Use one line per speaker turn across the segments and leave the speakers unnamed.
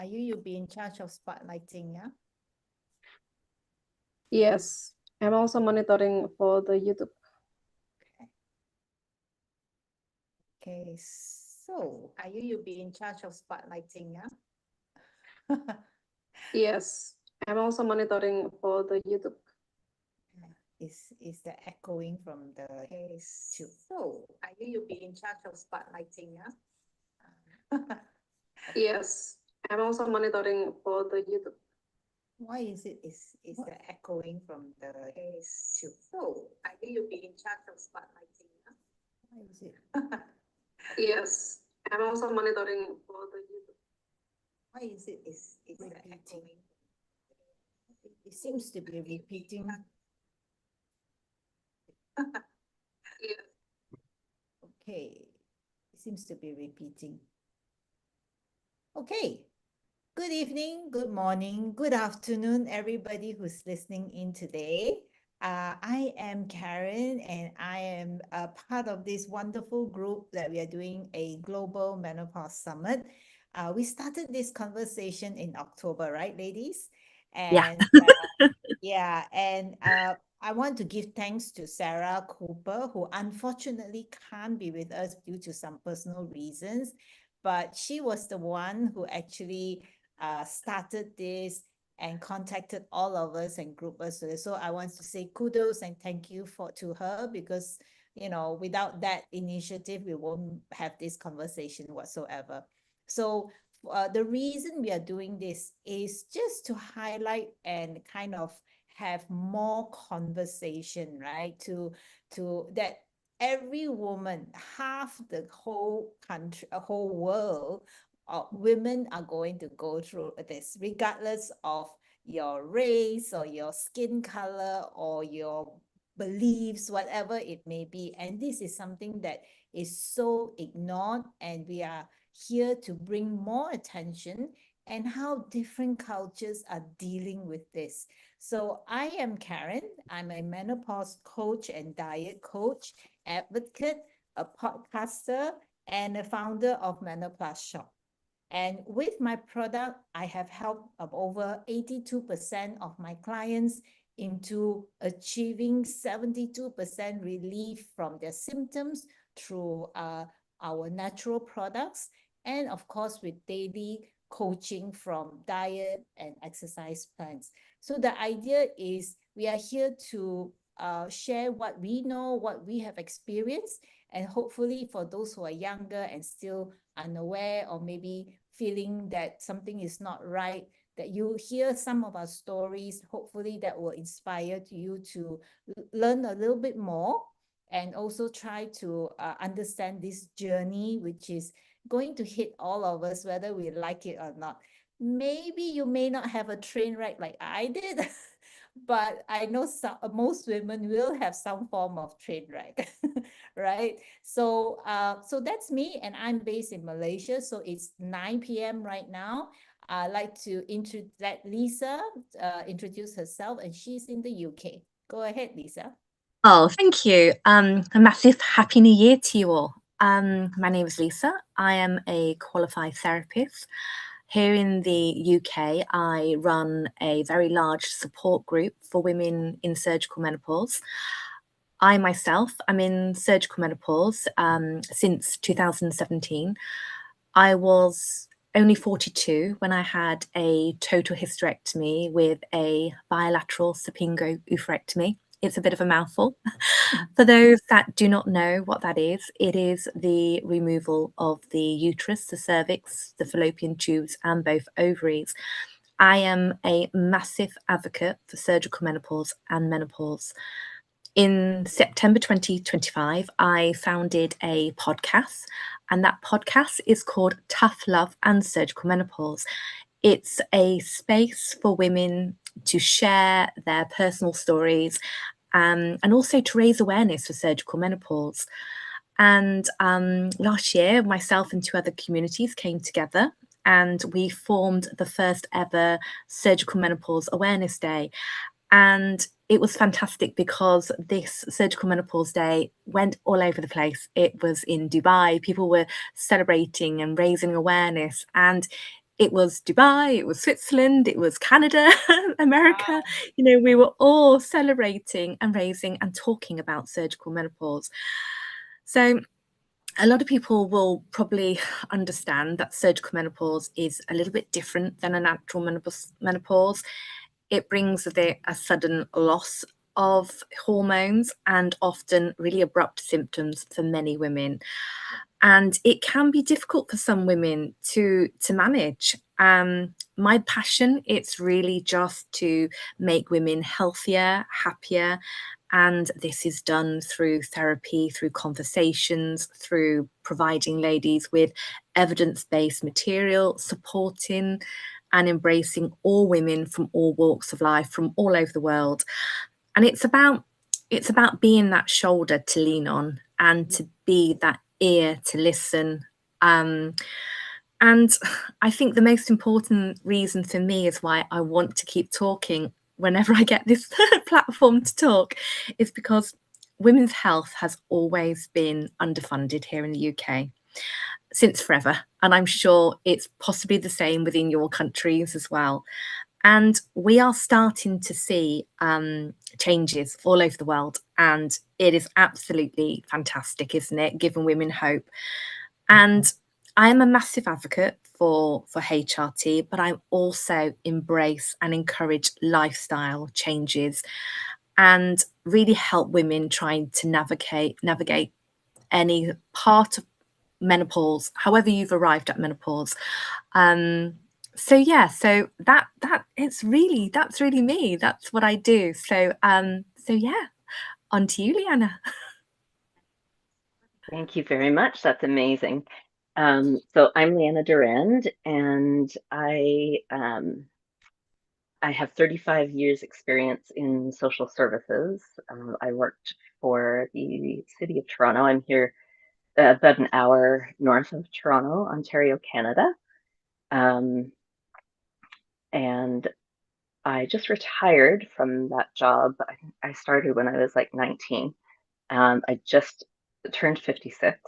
you'll be in charge of spotlighting, yeah?
Yes, I'm also monitoring for the YouTube.
Okay, so you'll be in charge of spotlighting, yeah?
Yes, I'm also monitoring for the YouTube.
Is the echoing from the case too? So you'll be in charge of spotlighting, yeah?
Yes, I'm also monitoring for the YouTube.
Why is the echoing from the case too? So you'll be in charge of spotlighting, yeah? Why is it?
Yes, I'm also monitoring for the YouTube.
Why is the echoing? It seems to be repeating.
Yes.
Okay, it seems to be repeating. Okay. Good evening, good morning, good afternoon, everybody who's listening in today. I am Karen, and I am a part of this wonderful group that we are doing a global menopause summit. We started this conversation in October, right, ladies?
Yeah.
And yeah, and I want to give thanks to Sarah Cooper, who unfortunately can't be with us due to some personal reasons, but she was the one who actually started this and contacted all of us and grouped us together. So I want to say kudos and thank you to her, because without that initiative, we won't have this conversation whatsoever. So the reason we are doing this is just to highlight and kind of have more conversation, right? To that every woman, half the whole country, whole world, women are going to go through this, regardless of your race or your skin color or your beliefs, whatever it may be. And this is something that is so ignored, and we are here to bring more attention and how different cultures are dealing with this. So I am Karen. I'm a menopause coach and diet coach, advocate, a podcaster, and a founder of Menopause Shop. And with my product, I have helped over 82% of my clients into achieving 72% relief from their symptoms through our natural products. And of course, with daily coaching from diet and exercise plans. So the idea is we are here to share what we know, what we have experienced, and hopefully for those who are younger and still unaware, or maybe feeling that something is not right, that you hear some of our stories, hopefully that will inspire you to learn a little bit more, and also try to understand this journey, which is going to hit all of us, whether we like it or not. Maybe you may not have a train ride like I did, but I know most women will have some form of train ride, right? So that's me, and I'm based in Malaysia. So it's 9 p.m. right now. I'd like to let Lisa introduce herself, and she's in the UK. Go ahead, Lisa.
Oh, thank you. A massive happy new year to you all. My name is Lisa. I am a qualified therapist. Here in the UK, I run a very large support group for women in surgical menopause. I myself am in surgical menopause since 2017. I was only 42 when I had a total hysterectomy with a bilateral sapingo-oophorectomy. It's a bit of a mouthful. For those that do not know what that is, it is the removal of the uterus, the cervix, the fallopian tubes, and both ovaries. I am a massive advocate for surgical menopause and menopause. In September 2025, I founded a podcast, and that podcast is called Tough Love and Surgical Menopause. It's a space for women to share their personal stories and also to raise awareness for surgical menopause. And last year, myself and 2 other communities came together, and we formed the first ever Surgical Menopause Awareness Day. And it was fantastic because this Surgical Menopause Day went all over the place. It was in Dubai. People were celebrating and raising awareness. And it was Dubai, it was Switzerland, it was Canada, America.
Wow.
You know, we were all celebrating and raising and talking about surgical menopause. So a lot of people will probably understand that surgical menopause is a little bit different than a natural menopause. It brings with it a sudden loss of hormones and often really abrupt symptoms for many women. And it can be difficult for some women to manage. My passion, it's really just to make women healthier, happier, and this is done through therapy, through conversations, through providing ladies with evidence-based material, supporting and embracing all women from all walks of life, from all over the world. And it's about being that shoulder to lean on and to be that ear to listen. And I think the most important reason for me is why I want to keep talking whenever I get this platform to talk is because women's health has always been underfunded here in the UK since forever. And I'm sure it's possibly the same within your countries as well. And we are starting to see changes all over the world. And it is absolutely fantastic, isn't it? Giving women hope. And I am a massive advocate for HRT, but I also embrace and encourage lifestyle changes and really help women trying to navigate any part of menopause, however you've arrived at menopause. So yeah, so that's really me. That's what I do. So yeah, on to you, Leanna.
Thank you very much. That's amazing. So I'm Leanna Durand, and I have 35 years experience in social services. I worked for the City of Toronto. I'm here about an hour north of Toronto, Ontario, Canada. And I just retired from that job. I started when I was like 19. I just turned 56,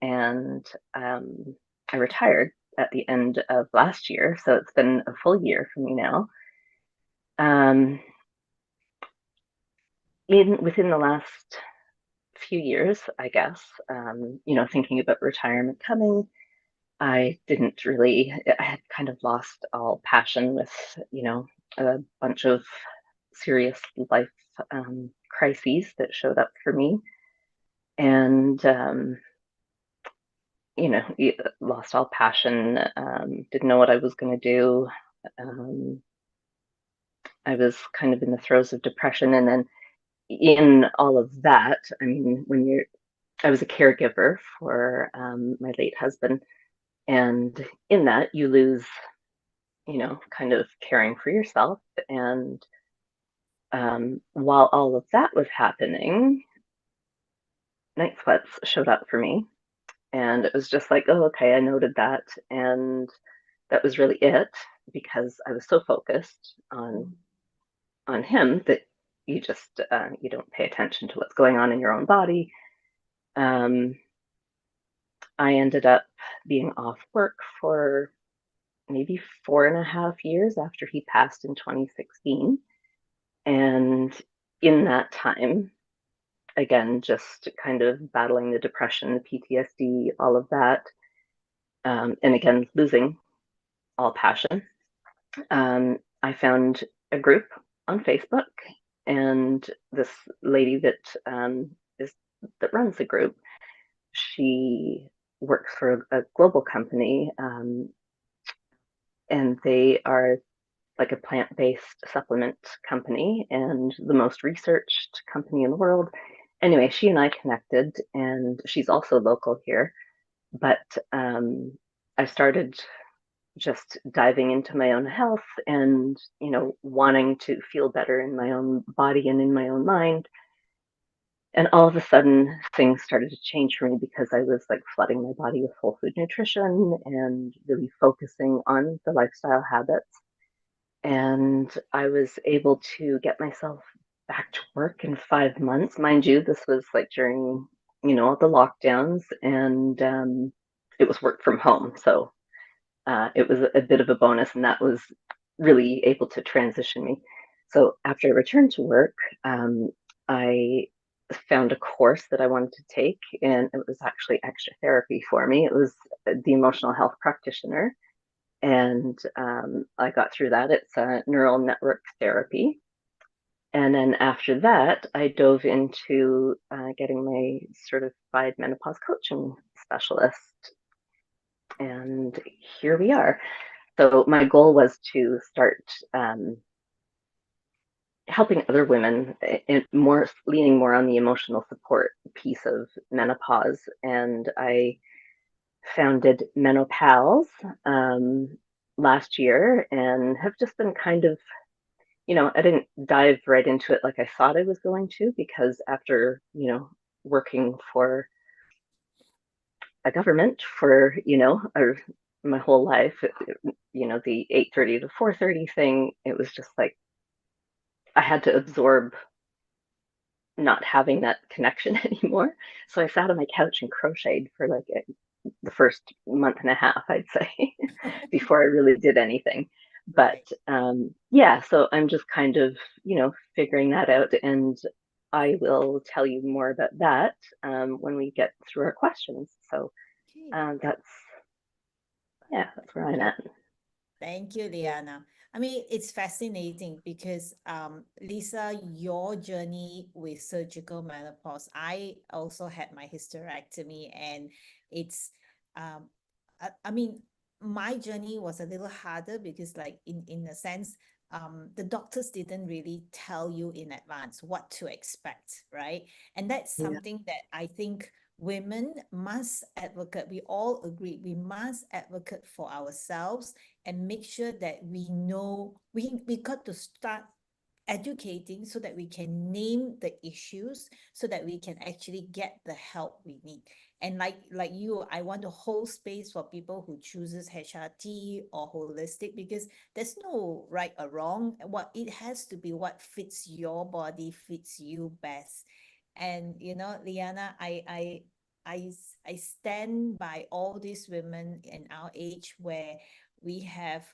and I retired at the end of last year. So it's been a full year for me now. Within the last few years, I guess, thinking about retirement coming, I had kind of lost all passion with, a bunch of serious life crises that showed up for me. And, lost all passion, didn't know what I was going to do. I was kind of in the throes of depression. And then in all of that, I mean, I was a caregiver for my late husband. And in that, you lose, kind of caring for yourself. And while all of that was happening, night sweats showed up for me. And it was just like, oh, okay, I noted that. And that was really it, because I was so focused on him that you just you don't pay attention to what's going on in your own body. I ended up being off work for maybe 4.5 years after he passed in 2016. And in that time, again, just kind of battling the depression, the PTSD, all of that. And again, losing all passion. I found a group on Facebook, and this lady that runs the group, she works for a global company, and they are like a plant-based supplement company and the most researched company in the world. Anyway, she and I connected, and she's also local here. But I started just diving into my own health and, wanting to feel better in my own body and in my own mind. And all of a sudden, things started to change for me, because I was like flooding my body with whole food nutrition and really focusing on the lifestyle habits. And I was able to get myself back to work in 5 months. Mind you, this was like during, all the lockdowns, and it was work from home. So it was a bit of a bonus, and that was really able to transition me. So after I returned to work, I found a course that I wanted to take, and it was actually extra therapy for me. It was the emotional health practitioner, and I got through that. It's neural network therapy. And then after that, I dove into getting my certified menopause coaching specialist. And here we are. So my goal was to start helping other women, leaning more on the emotional support piece of menopause. And I founded Menopause last year and have just been kind of, I didn't dive right into it like I thought I was going to, because after, working for a government for, my whole life, the 8:30 to 4:30 thing, it was just like I had to absorb not having that connection anymore. So I sat on my couch and crocheted for like the first month and a half, I'd say, before I really did anything. But yeah, so I'm just kind of, figuring that out. And I will tell you more about that when we get through our questions. So that's where I'm at.
Thank you, Liana. I mean, it's fascinating because, Lisa, your journey with surgical menopause, I also had my hysterectomy, and it's, I mean, my journey was a little harder because, like, in a sense, the doctors didn't really tell you in advance what to expect, right? And that's something that I think women must advocate. We all agree we must advocate for ourselves and make sure that we know we got to start educating so that we can name the issues so that we can actually get the help we need. And like you, I want to hold space for people who chooses HRT or holistic, because there's no right or wrong. What it has to be what fits your body, fits you best. And Liana, I stand by all these women in our age where we have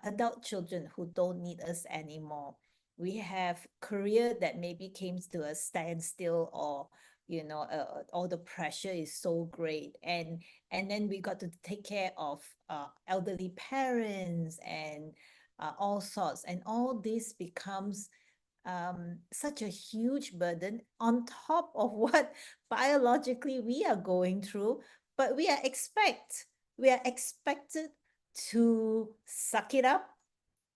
adult children who don't need us anymore. We have career that maybe came to a standstill, or all the pressure is so great, and then we got to take care of elderly parents and all sorts, and all this becomes such a huge burden on top of what biologically we are going through. But we are expected to suck it up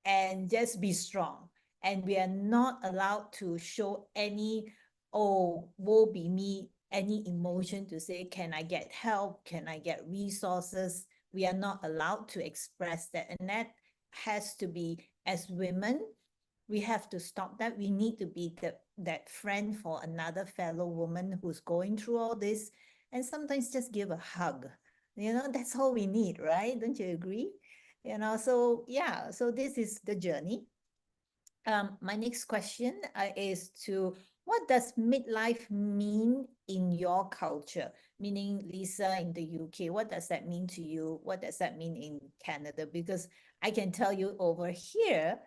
and just be strong, and we are not allowed to show any, oh, woe be me, any emotion to say, can I get help, can I get resources? We are not allowed to express that, and that has to be, as women, we have to stop that. We need to be that friend for another fellow woman who's going through all this, and sometimes just give a hug. That's all we need, right? Don't you agree? So yeah, so this is the journey. My next question is to, what does midlife mean in your culture? Meaning, Lisa, in the UK, what does that mean to you? What does that mean in Canada? Because I can tell you over here,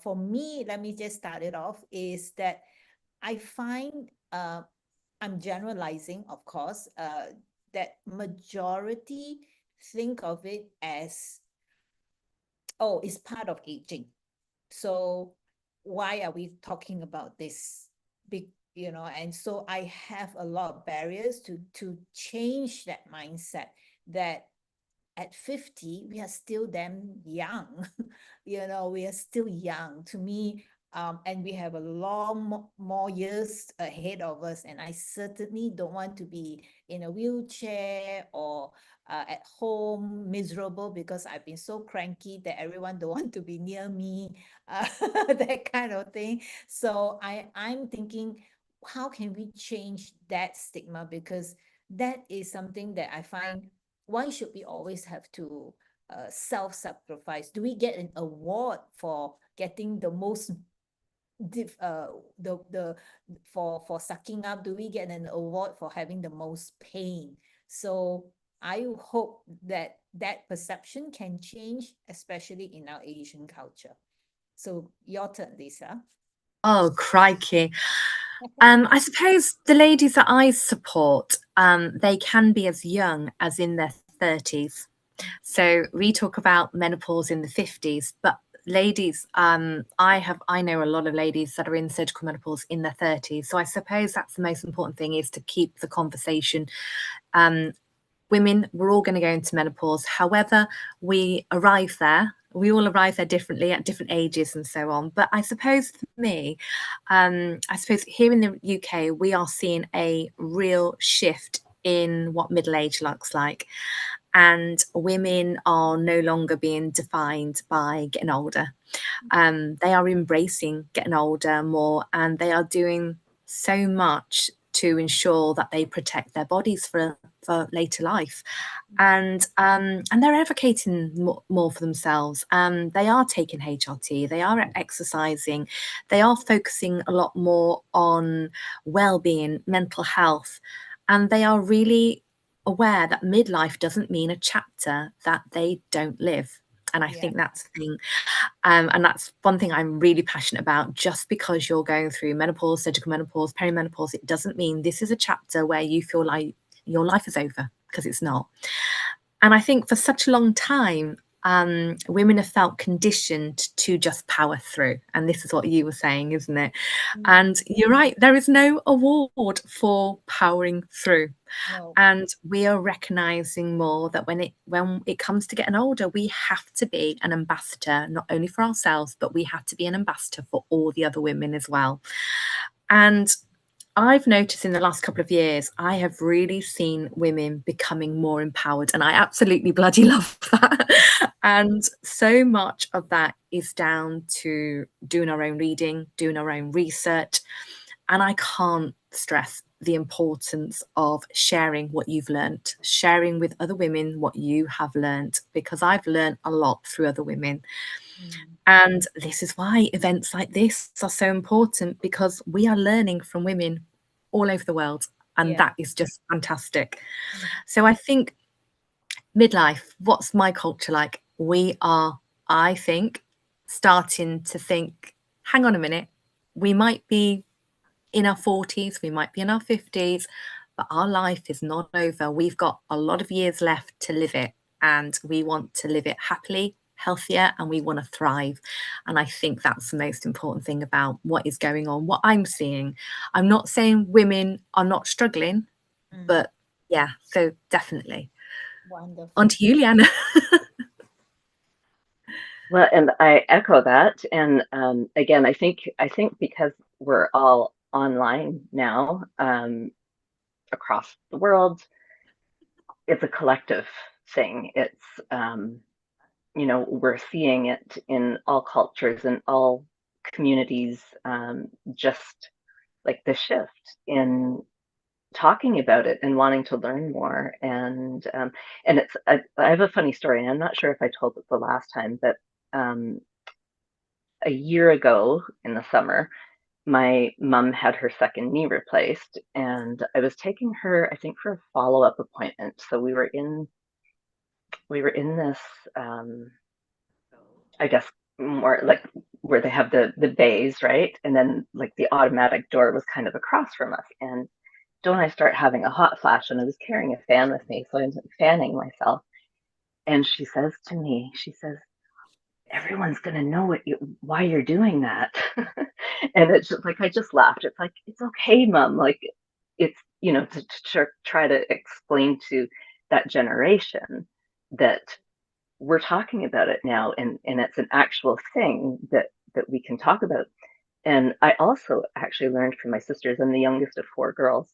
for me, let me just start it off, is that I find, I'm generalizing, of course, that majority think of it as, oh, it's part of aging. So why are we talking about this? Big, and so I have a lot of barriers to change that mindset, that at 50 we are still damn young. We are still young to me. And we have a long more years ahead of us, and I certainly don't want to be in a wheelchair or at home miserable because I've been so cranky that everyone don't want to be near me, that kind of thing. So I'm thinking, how can we change that stigma? Because that is something that I find, why should we always have to self-sacrifice? Do we get an award for getting the most the for sucking up? Do we get an award for having the most pain? So I hope that that perception can change, especially in our Asian culture. So your turn, Lisa.
Oh, crikey. I suppose the ladies that I support, they can be as young as in their 30s. So we talk about menopause in the 50s, but ladies, I know a lot of ladies that are in surgical menopause in their 30s. So I suppose that's the most important thing, is to keep the conversation. Women, we're all going to go into menopause. However, we all arrive there differently at different ages and so on. But I suppose for me, I suppose here in the UK, we are seeing a real shift in what middle age looks like. And women are no longer being defined by getting older. They are embracing getting older more, and they are doing so much to ensure that they protect their bodies for later life, and they're advocating more for themselves. They are taking HRT, they are exercising, they are focusing a lot more on well-being, mental health, and they are really aware that midlife doesn't mean a chapter that they don't live. And I think that's the thing. And that's one thing I'm really passionate about. Just because you're going through menopause, surgical menopause, perimenopause, it doesn't mean this is a chapter where you feel like your life is over, because it's not. And I think for such a long time, women have felt conditioned to just power through. And this is what you were saying, isn't it? And you're right, there is no award for powering through.
No.
And we are recognizing more that when it comes to getting older, we have to be an ambassador, not only for ourselves, but we have to be an ambassador for all the other women as well. And I've noticed in the last couple of years, I have really seen women becoming more empowered, and I absolutely bloody love that. And so much of that is down to doing our own reading, doing our own research. And I can't stress the importance of sharing what you've learnt, sharing with other women what you have learnt, because I've learnt a lot through other women. And this is why events like this are so important, because we are learning from women all over the world. And that is just fantastic. So I think midlife, what's my culture like? We are, I think, starting to think, hang on a minute, we might be in our 40s, we might be in our 50s, but our life is not over. We've got a lot of years left to live it, and we want to live it happily, healthier, and we want to thrive. And I think that's the most important thing about what is going on, what I'm seeing. I'm not saying women are not struggling, but yeah, so definitely.
Wonderful.
On to you, Leanna.
Well, and I echo that. And again, I think because we're all online now, across the world, it's a collective thing. It's we're seeing it in all cultures and all communities, just like the shift in talking about it and wanting to learn more. And it's I have a funny story, and I'm not sure if I told it the last time, but a year ago in the summer, my mom had her second knee replaced, and I was taking her, I think, for a follow-up appointment. So we were in this, I guess, more like where they have the bays, right? And then like the automatic door was kind of across from us. And don't I start having a hot flash, and I was carrying a fan with me, so I was fanning myself. And she says to me, she says, everyone's going to know why you're doing that. And it's just like, I just laughed. It's like, it's okay, mom. Like, it's, to try to explain to that generation that we're talking about it now, and it's an actual thing that we can talk about. And I also actually learned from my sisters. I'm the youngest of four girls.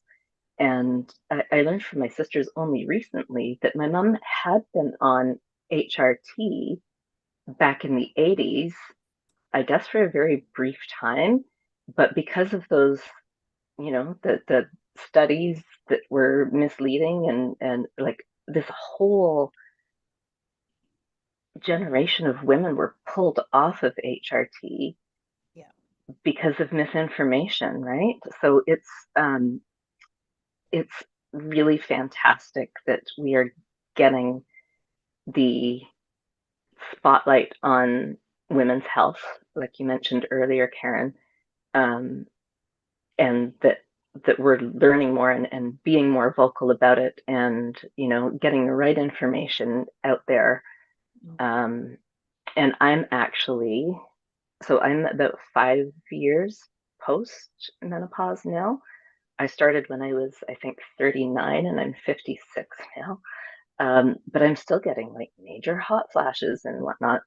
And I learned from my sisters only recently that my mom had been on HRT back in the 80s, I guess for a very brief time, but because of those, the studies that were misleading, and like this whole generation of women were pulled off of HRT because of misinformation, right? So it's really fantastic that we are getting the spotlight on women's health, like you mentioned earlier, Karen, and that we're learning more and being more vocal about it, and getting the right information out there. And I'm about 5 years post menopause now. I started when I was, I think, 39, and I'm 56 now. But I'm still getting like major hot flashes and whatnot.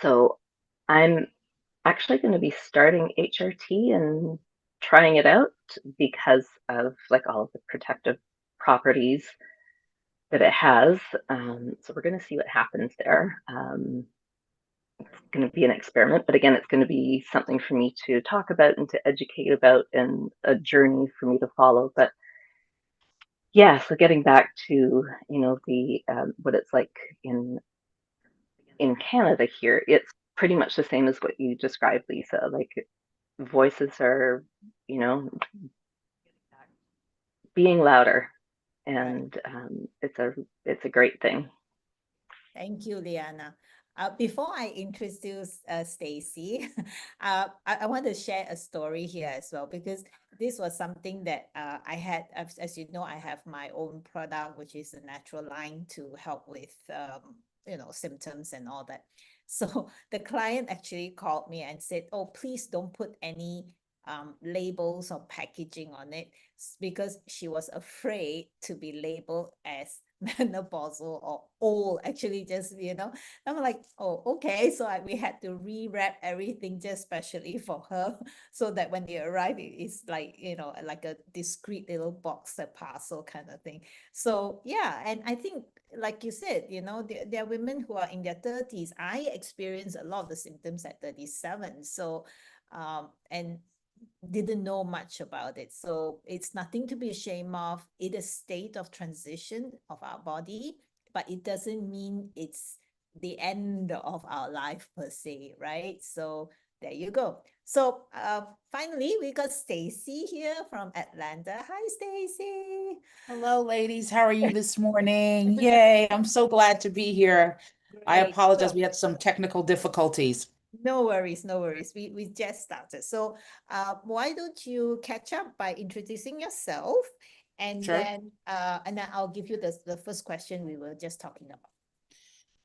So I'm actually going to be starting HRT and trying it out because of like all of the protective properties that it has. So we're going to see what happens there. It's going to be an experiment, but again, it's going to be something for me to talk about and to educate about, and a journey for me to follow. But yeah, so getting back to the what it's like in Canada here, it's pretty much the same as what you described, Lisa. Like, voices are, you know, being louder, and it's a great thing.
Thank you, Liana. Before I introduce Stacy, I want to share a story here as well, because this was something that I had, as you know, I have my own product, which is a natural line to help with, symptoms and all that. So the client actually called me and said, "Oh, please don't put any labels or packaging on it," because she was afraid to be labeled as menopausal or old. Actually, just I'm like, oh, okay. So we had to rewrap everything just specially for her, so that when they arrive, it's like like a discreet little box, a parcel kind of thing. So yeah, and I think, like you said, there are women who are in their 30s. I experienced a lot of the symptoms at 37. So and didn't know much about it. So it's nothing to be ashamed of. It is a state of transition of our body, but it doesn't mean it's the end of our life per se, right? So there you go. So finally, we got Stacy here from Atlanta. Hi, Stacy.
Hello, ladies. How are you this morning? Yay, I'm so glad to be here. I
Great.
apologize.
So,
We had some technical difficulties.
no worries, no worries. We just started. So why don't you catch up by introducing yourself, and
Sure.
then I'll give you the first question we were just talking about.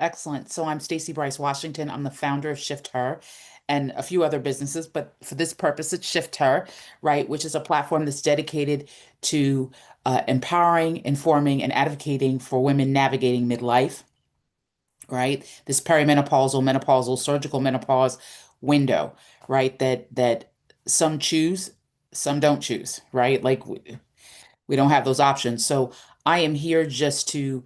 Excellent. So I'm Stacey Bryce Washington. I'm the founder of Shift Her and a few other businesses, but for this purpose, it's Shift Her, right? Which is a platform that's dedicated to empowering, informing, and advocating for women navigating midlife, right? This perimenopausal, menopausal, surgical menopause window, right? That some choose, some don't choose, right? Like we don't have those options. So I am here just to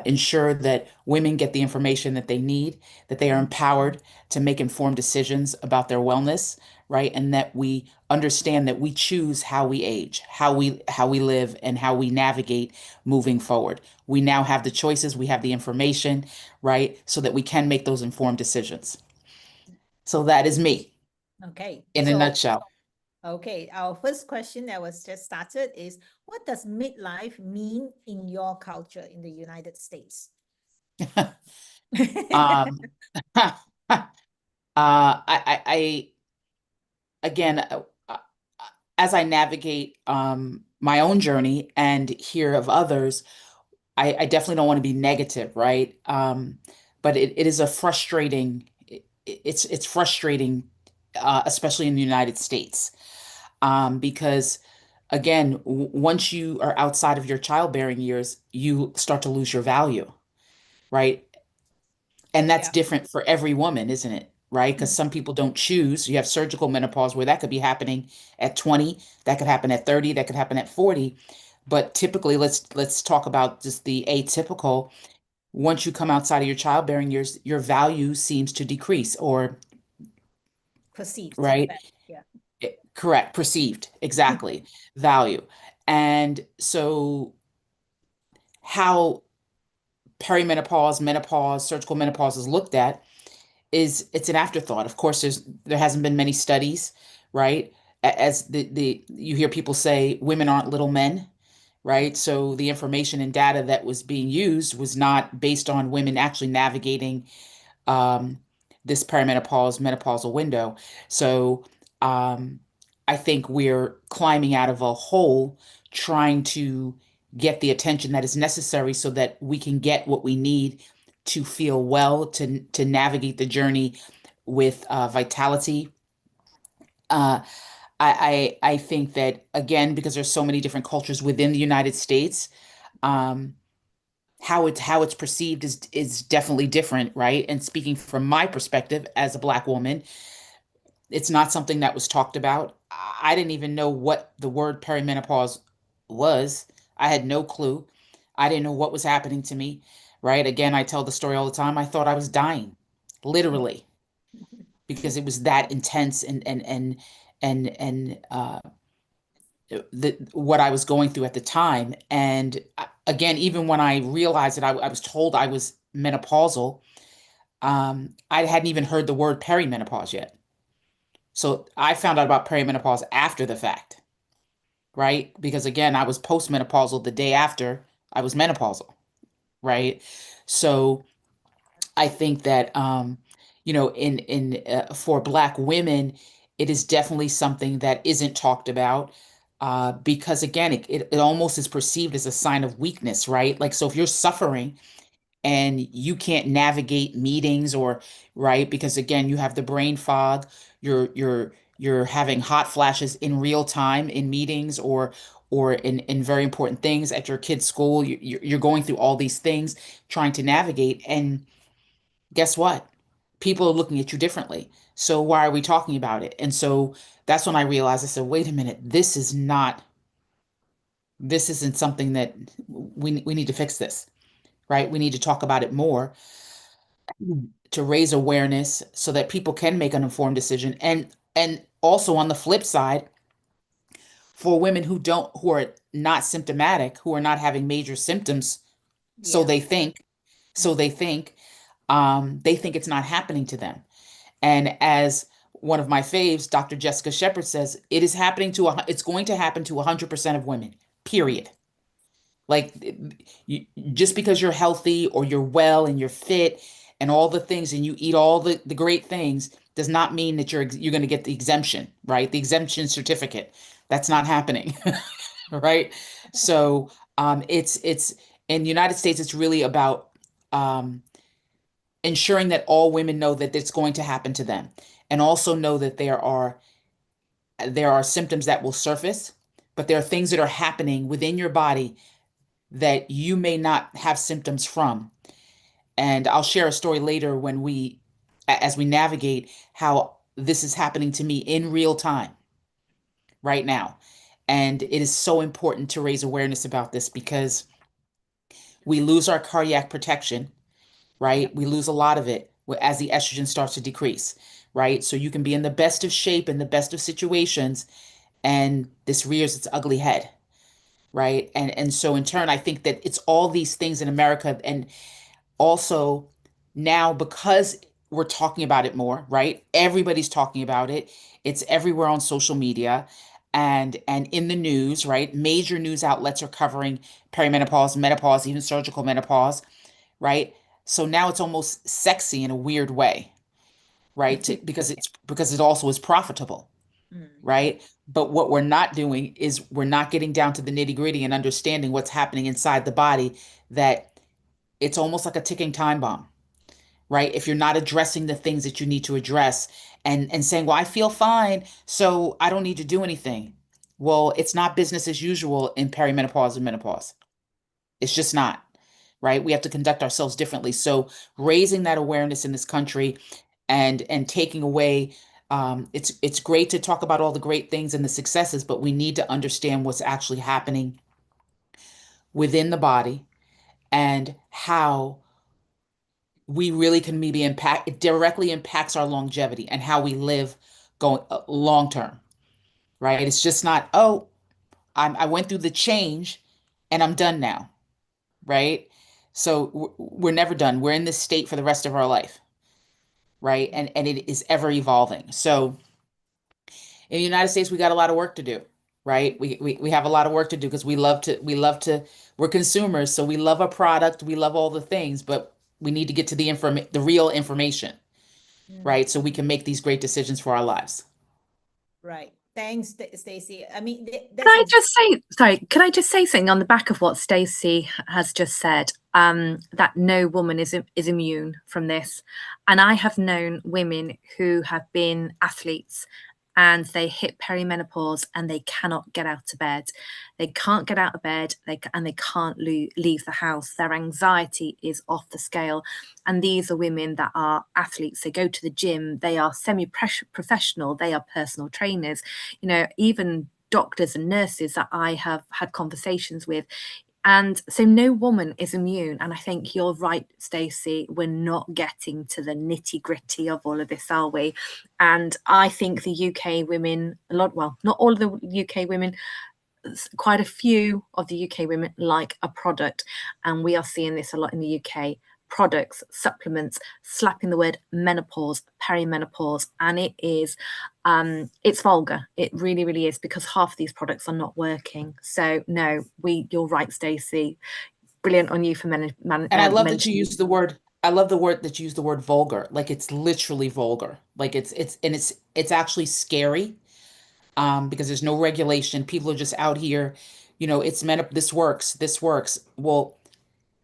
ensure that women get the information that they need, that they are empowered to make informed decisions about their wellness, right? And that we understand that we choose how we age, how we live, and how we navigate moving forward. We now have the choices, we have the information, right? So that we can make those informed decisions. So that is me
Okay.
in a
So
nutshell.
okay, our first question that was just started is, what does midlife mean in your culture in the United States?
Um, I again, as I navigate my own journey and hear of others, I definitely don't want to be negative, right? But it is a frustrating, it's frustrating, especially in the United States, because again, once you are outside of your childbearing years, you start to lose your value, right? And that's
Yeah.
different for every woman, isn't it? Right? Because some people don't choose. You have surgical menopause where that could be happening at 20, that could happen at 30, that could happen at 40. But typically, let's talk about just the atypical. Once you come outside of your childbearing years, your value seems to decrease, or
Perceived.
right?
Yeah.
Correct, perceived, exactly, value. And so how perimenopause, menopause, surgical menopause is looked at is it's an afterthought. Of course, there hasn't been many studies, right? As the you hear people say women aren't little men, right? So the information and data that was being used was not based on women actually navigating um, this perimenopause, menopausal window. So um, I think we're climbing out of a hole trying to get the attention that is necessary so that we can get what we need to feel well, to navigate the journey with vitality. Uh, I think that again, because there's so many different cultures within the United States, um, how it's perceived is definitely different, right? And speaking from my perspective as a Black woman, it's not something that was talked about. I didn't even know what the word perimenopause was. I had no clue. I didn't know what was happening to me, right? Again, I tell the story all the time. I thought I was dying, literally, because it was that intense and what I was going through at the time. And again, even when I realized that I was told I was menopausal, I hadn't even heard the word perimenopause yet. So I found out about perimenopause after the fact, right? Because again, I was postmenopausal the day after I was menopausal, right? So I think that in for Black women, it is definitely something that isn't talked about because again, it almost is perceived as a sign of weakness, right? Like so, if you're suffering and you can't navigate meetings or right, because again, you have the brain fog, you're having hot flashes in real time in meetings or in very important things at your kid's school. You're going through all these things trying to navigate and guess what? People are looking at you differently. So why are we talking about it? And so that's when I realized I said, wait a minute, this isn't something that we need to fix this, right? We need to talk about it more to raise awareness so that people can make an informed decision. And also on the flip side, for women who are not symptomatic, who are not having major symptoms, so
Yeah.
they think, so they think it's not happening to them. And as one of my faves, Dr. Jessica Shepard says, it's going to happen to 100% of women, period. Like you, just because you're healthy or you're well and you're fit and all the things and you eat all the great things does not mean that you're going to get the exemption, right? The exemption certificate. That's not happening, right? So it's in the United States, it's really about um, ensuring that all women know that it's going to happen to them and also know that there are symptoms that will surface, but there are things that are happening within your body that you may not have symptoms from. And I'll share a story later as we navigate how this is happening to me in real time right now. And it is so important to raise awareness about this because we lose our cardiac protection, right? We lose a lot of it as the estrogen starts to decrease, right? So you can be in the best of shape, in the best of situations, and this rears its ugly head, right? And so in turn, I think that it's all these things in America, and also now because we're talking about it more, right? Everybody's talking about it. It's everywhere on social media and in the news, right? Major news outlets are covering perimenopause, menopause, even surgical menopause, right? So now it's almost sexy in a weird way, right? Because it also is profitable,
Mm.
right? But what we're not doing is we're not getting down to the nitty-gritty and understanding what's happening inside the body, that it's almost like a ticking time bomb, right? If you're not addressing the things that you need to address and saying, well, I feel fine, so I don't need to do anything. Well, it's not business as usual in perimenopause and menopause. It's just not, right? We have to conduct ourselves differently. So raising that awareness in this country and taking away it's great to talk about all the great things and the successes, but we need to understand what's actually happening within the body and how we really can maybe impact it directly impacts our longevity and how we live going long term, right? It's just not, oh, I went through the change and I'm done now, right? So we're never done. We're in this state for the rest of our life, right? And it is ever evolving. So in the United States, we got a lot of work to do, right? We have a lot of work to do because we're consumers, so we love a product, we love all the things, but we need to get to the real information, right? So we can make these great decisions for our lives.
Right. Thanks, Stacey. I mean,
Could
that's
I just say, sorry, could I just say something on the back of what Stacey has just said? That no woman is immune from this. And I have known women who have been athletes and they hit perimenopause and they cannot get out of bed. They can't get out of bed and they can't leave the house. Their anxiety is off the scale. And these are women that are athletes. They go to the gym. They are semi-professional. They are personal trainers. You know, even doctors and nurses that I have had conversations with. And so no woman is immune. And I think you're right, Stacey. We're not getting to the nitty gritty of all of this, are we? And I think the UK women, not all of the UK women, quite a few of the UK women like a product. And we are seeing this a lot in the UK. Products, supplements, slapping the word menopause, perimenopause, and it is it's vulgar. It really, really is, because half of these products are not working. So no, you're right, Stacey. Brilliant on you for
And I love that you
mentioning.
use the word. I love the word that you use the word vulgar. Like it's literally vulgar. Like it's actually scary. Because there's no regulation. People are just out here, it's meant up. This works. This works. Well,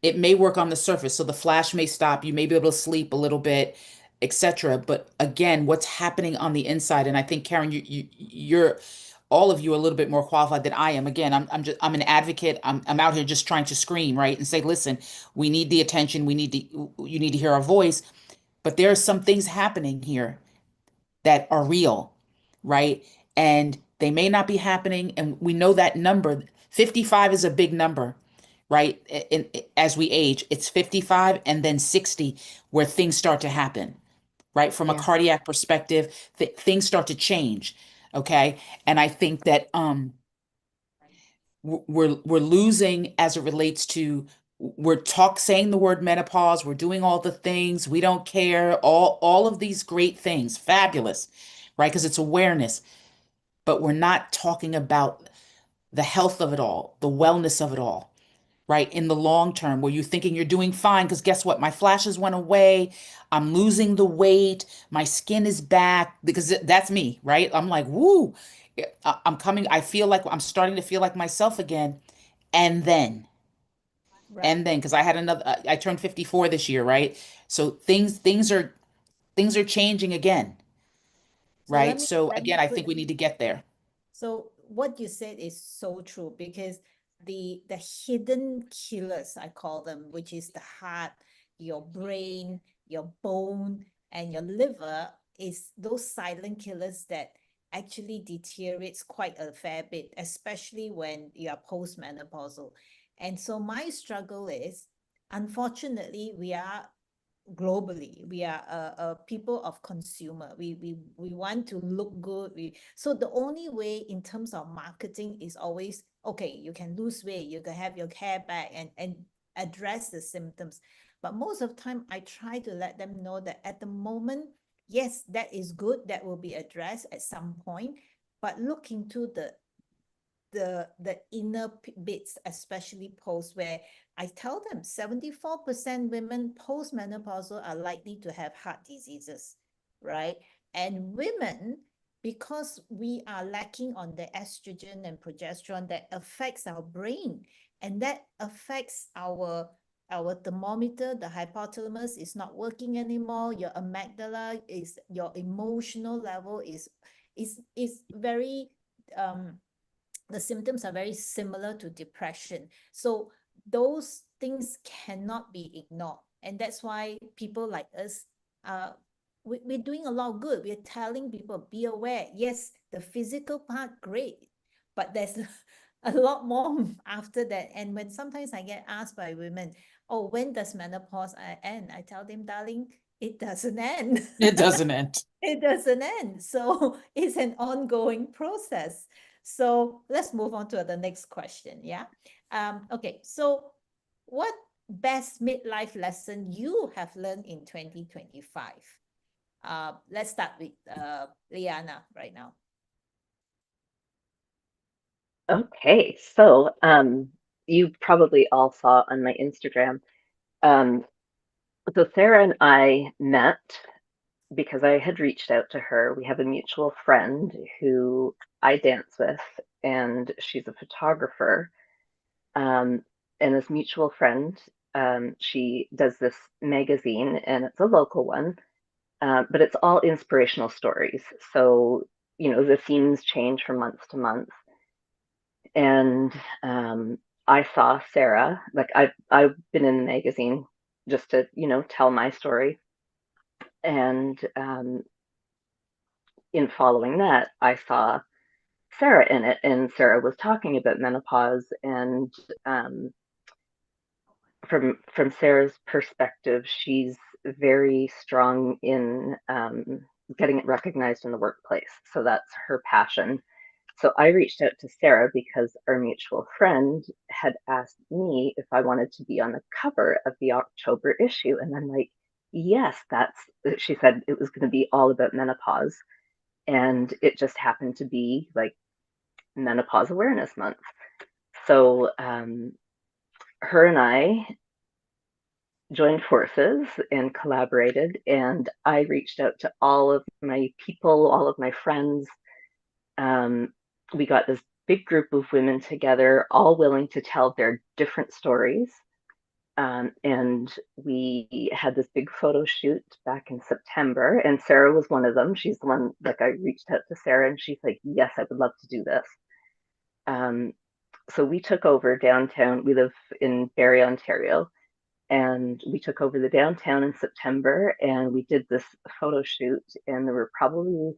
it may work on the surface, so the flash may stop. You may be able to sleep a little bit, etc. But again, what's happening on the inside? And I think, Karen, you're all of you are a little bit more qualified than I am. Again, I'm an advocate. I'm out here just trying to scream, right, and say, listen, we need the attention. You need to hear our voice. But there are some things happening here that are real, right? And they may not be happening. And we know that number 55 is a big number, right? As we age, it's 55 and then 60 where things start to happen, right? From a cardiac perspective, things start to change. Okay. And I think that we're losing as it relates to saying the word menopause, we're doing all the things, we don't care, all of these great things, fabulous, right? Because it's awareness, but we're not talking about the health of it all, the wellness of it all, right? In the long term, where you're thinking you're doing fine, because guess what? My flashes went away, I'm losing the weight, my skin is back, because that's me, right? I'm like, woo, I feel like I'm starting to feel like myself again. And then,
right.
because I turned 54 this year, right? So things are changing again,
So
right? So
let me
again, I
put
think we need to get there.
So what you said is so true, because the hidden killers, I call them, which is the heart, your brain, your bone, and your liver, is those silent killers that actually deteriorates quite a fair bit, especially when you are postmenopausal. And so my struggle is, unfortunately, we are globally, we are a people of consumer. We want to look good. So the only way in terms of marketing is always, okay, you can lose weight, you can have your hair back, and address the symptoms. But most of the time I try to let them know that at the moment, yes, that is good, that will be addressed at some point, but look into the inner bits, especially post, where I tell them 74% women postmenopausal are likely to have heart diseases, right? And women, because we are lacking on the estrogen and progesterone, that affects our brain, and that affects our thermometer. The hypothalamus is not working anymore. Your amygdala, is your emotional level is very the symptoms are very similar to depression. So those things cannot be ignored. And that's why people like us, we're doing a lot of good. We're telling people, be aware. Yes, the physical part, great, but there's a lot more after that. And when sometimes I get asked by women, oh, when does menopause end? I tell them, darling, it doesn't end.
It doesn't end.
It doesn't end. So it's an ongoing process. So let's move on to the next question. Yeah. Okay. So what best midlife lesson you have learned in 2025? Let's start with Liana right now.
Okay, so you probably all saw on my Instagram. Um, so Sarah and I met because I had reached out to her. We have a mutual friend who I dance with, and she's a photographer. Um, and this mutual friend, she does this magazine, and it's a local one, but it's all inspirational stories. So, the themes change from month to month. And I saw Sarah, like I've been in the magazine just to, tell my story. And in following that, I saw Sarah in it, and Sarah was talking about menopause. And um, from Sarah's perspective, she's very strong in getting it recognized in the workplace. So that's her passion. So I reached out to Sarah because our mutual friend had asked me if I wanted to be on the cover of the October issue. And I'm like, yes, she said it was going to be all about menopause. And it just happened to be like Menopause Awareness Month. So her and I joined forces and collaborated. And I reached out to all of my people, all of my friends. We got this big group of women together, all willing to tell their different stories. And we had this big photo shoot back in September, and Sarah was one of them. She's the one, like, I reached out to Sarah, and she's like, yes, I would love to do this. So we took over downtown. We live in Barrie, Ontario, and we took over the downtown in September, and we did this photo shoot, and there were probably,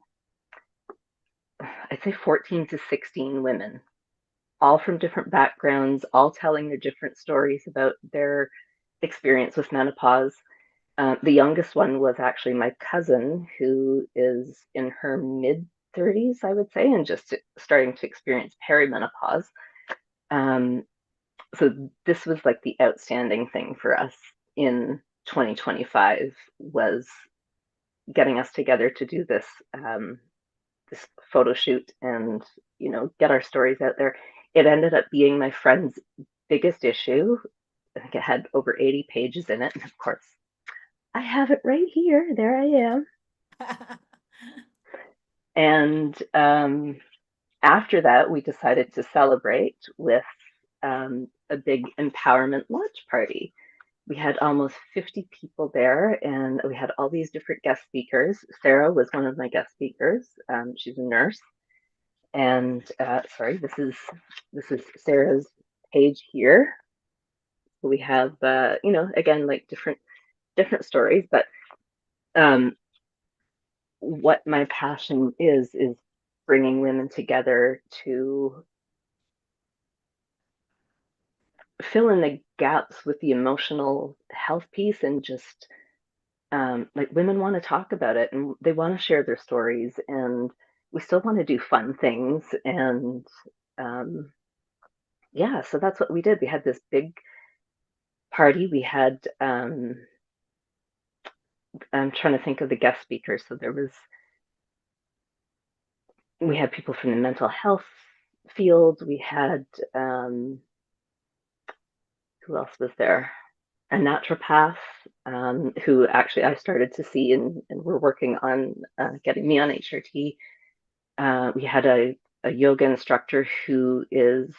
I'd say 14 to 16 women, all from different backgrounds, all telling their different stories about their experience with menopause. The youngest one was actually my cousin, who is in her mid 30s, I would say, and just starting to experience perimenopause. So this was like the outstanding thing for us in 2025, was getting us together to do this this photo shoot and get our stories out there. It ended up being my friend's biggest issue. I think it had over 80 pages in it, and of course I have it right here. There I am. And after that, we decided to celebrate with a big empowerment launch party. We had almost 50 people there, and we had all these different guest speakers. Sarah was one of my guest speakers. She's a nurse. And sorry, this is Sarah's page here. We have, again, like different stories, but what my passion is bringing women together to fill in the gaps with the emotional health piece, and just like, women want to talk about it, and they want to share their stories, and we still want to do fun things. And yeah, so that's what we did. We had this big party. We had I'm trying to think of the guest speakers. So we had people from the mental health field. We had who else was there? A naturopath, who actually I started to see, and we're working on getting me on HRT. We had a yoga instructor who is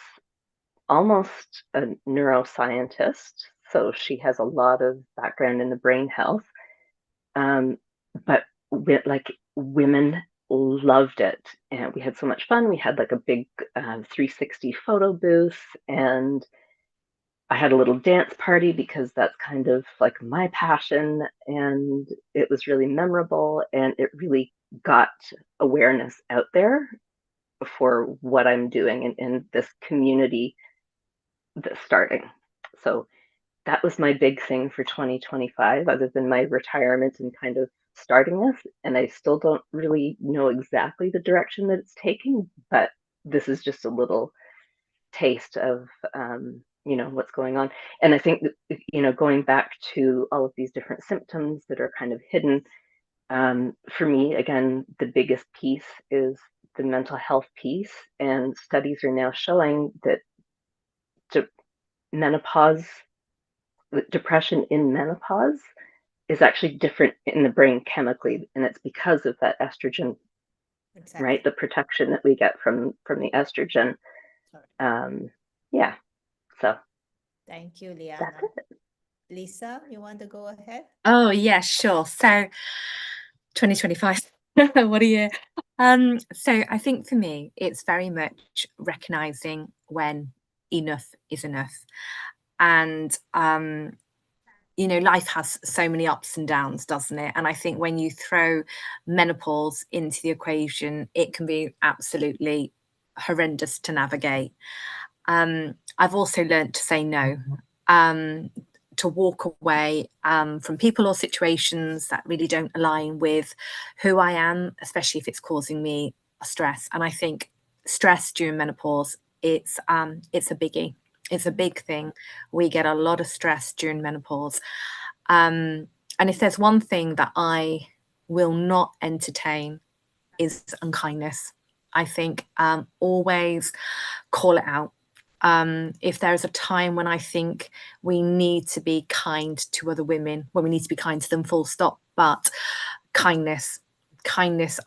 almost a neuroscientist, so she has a lot of background in the brain health. But like, women loved it, and we had so much fun. We had like a big 360 photo booth, and I had a little dance party because that's kind of like my passion, and it was really memorable, and it really got awareness out there for what I'm doing in this community that's starting. So that was my big thing for 2025, other than my retirement and kind of starting this. And I still don't really know exactly the direction that it's taking, but this is just a little taste of what's going on. And I think that, going back to all of these different symptoms that are kind of hidden, for me, again, the biggest piece is the mental health piece, and studies are now showing that menopause, depression in menopause is actually different in the brain chemically, and it's because of that estrogen,
Exactly.
right? The protection that we get from the estrogen. Yeah, so
Thank you,
that's
Liana.
it.
Lisa, you want to go ahead?
Oh, yeah, sure. So 2025, what a year. So I think for me, it's very much recognizing when enough is enough. And life has so many ups and downs, doesn't it? And I think when you throw menopause into the equation, it can be absolutely horrendous to navigate. I've also learned to say no, to walk away from people or situations that really don't align with who I am, especially if it's causing me stress. And I think stress during menopause, it's a biggie. It's a big thing. We get a lot of stress during menopause. And if there's one thing that I will not entertain is unkindness. I think always call it out. If there is a time when I think we need to be kind to other women, when we need to be kind to them, full stop. But kindness,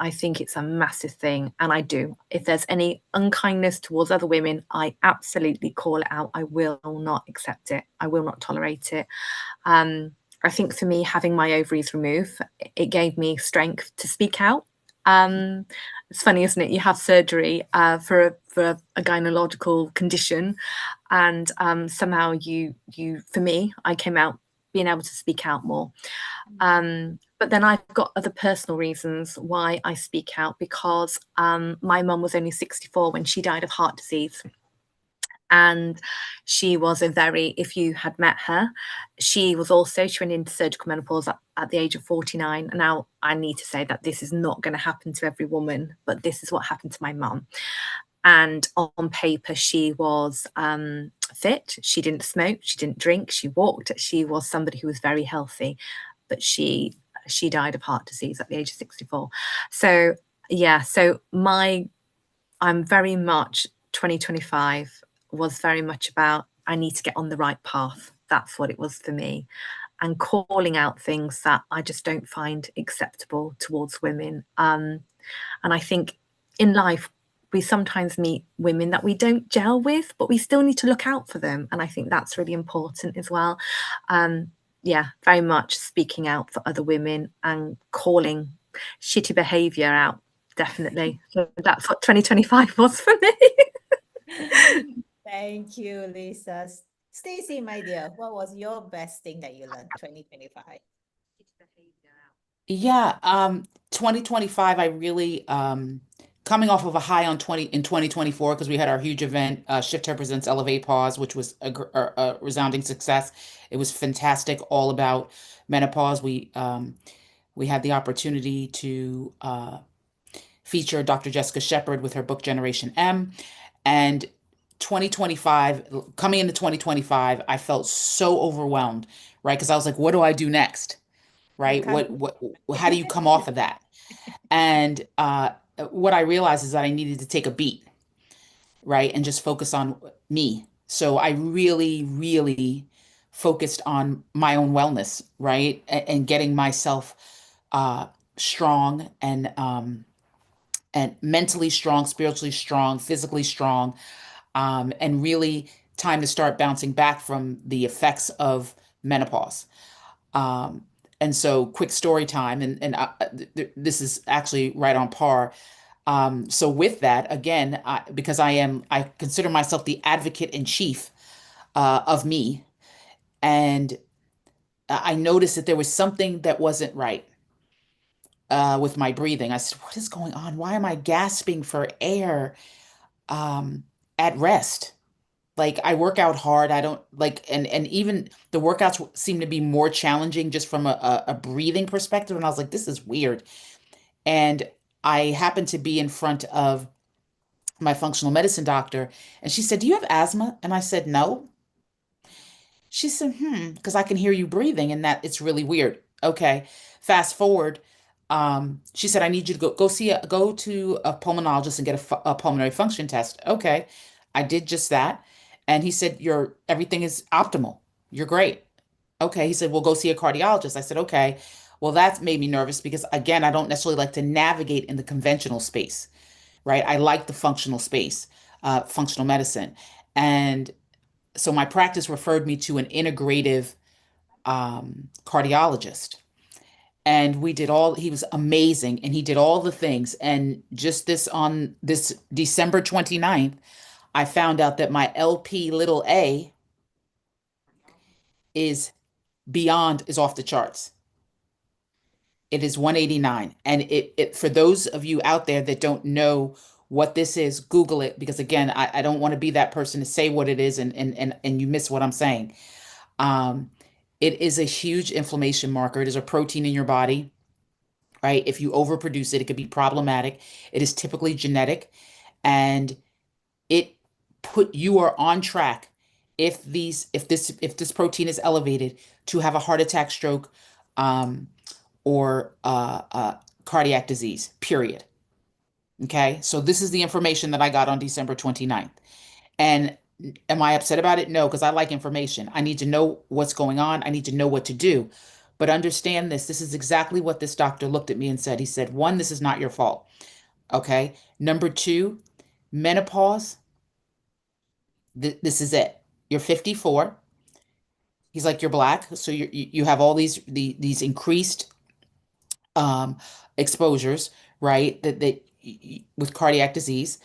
I think it's a massive thing. And I do. If there's any unkindness towards other women, I absolutely call it out. I will not accept it. I will not tolerate it. I think for me, having my ovaries removed, it gave me strength to speak out. It's funny, isn't it? You have surgery for a gynecological condition, and somehow for me, I came out being able to speak out more. But then I've got other personal reasons why I speak out, because my mum was only 64 when she died of heart disease. And she was if you had met her, she went into surgical menopause at the age of 49. Now, I need to say that this is not going to happen to every woman, but this is what happened to my mum. And on paper, she was fit. She didn't smoke. She didn't drink. She walked. She was somebody who was very healthy, but she died of heart disease at the age of 64. So, yeah, I'm very much 2025 was very much about I need to get on the right path. That's what it was for me. And calling out things that I just don't find acceptable towards women. And I think in life, we sometimes meet women that we don't gel with, but we still need to look out for them. And I think that's really important as well. Yeah, very much speaking out for other women and calling shitty behavior out. Definitely. So that's what 2025 was for me.
Thank you, Lisa. Stacy, my dear, what was your best thing that you learned 2025?
Yeah, 2025, I really coming off of a high in 2024, because we had our huge event, Shift Her Presents Elevate Pause, which was a resounding success. It was fantastic, all about menopause. We had the opportunity to feature Dr. Jessica Shepard with her book Generation M. And 2025, coming into 2025, I felt so overwhelmed, right? Because I was like, what do I do next? Right? How do you come off of that? And what I realized is that I needed to take a beat, right? And just focus on me. So I really, really focused on my own wellness, right? And getting myself strong and mentally strong, spiritually strong, physically strong, and really time to start bouncing back from the effects of menopause. And so, quick story time, and this is actually right on par. So with that, again, because I consider myself the advocate in chief of me, and I noticed that there was something that wasn't right with my breathing. I said, "What is going on? Why am I gasping for air at rest?" Like, I work out hard. I don't like, and even the workouts seem to be more challenging just from a breathing perspective. And I was like, this is weird. And I happened to be in front of my functional medicine doctor, and she said, "Do you have asthma?" And I said, "No." She said, because I can hear you breathing, and that it's really weird. Okay. Fast forward, She said, I need you to go to a pulmonologist and get a pulmonary function test. Okay. I did just that. And he said, everything is optimal. You're great. Okay. He said, well, go see a cardiologist. I said, okay. Well, that's made me nervous because again, I don't necessarily like to navigate in the conventional space, right? I like the functional space, functional medicine. And so my practice referred me to an integrative cardiologist. And he was amazing and he did all the things. And just on this December 29th, I found out that my LP little a is is off the charts. It is 189. And it for those of you out there that don't know what this is, Google it, because again, I don't want to be that person to say what it is and you miss what I'm saying. Um, it is a huge inflammation marker. It is a protein in your body, right? If you overproduce it, it could be problematic. It is typically genetic, and it you are on track if this protein is elevated to have a heart attack, stroke, um, or cardiac disease, period. Okay, so this is the information that I got on December 29th. And am I upset about it? No, because I like information. I need to know what's going on. I need to know what to do. But understand this. This is exactly what this doctor looked at me and said. He said, one, this is not your fault. Okay. Number two, menopause. This is it. You're 54. He's like, you're black. So you have all these increased um, exposures, right? With cardiac disease,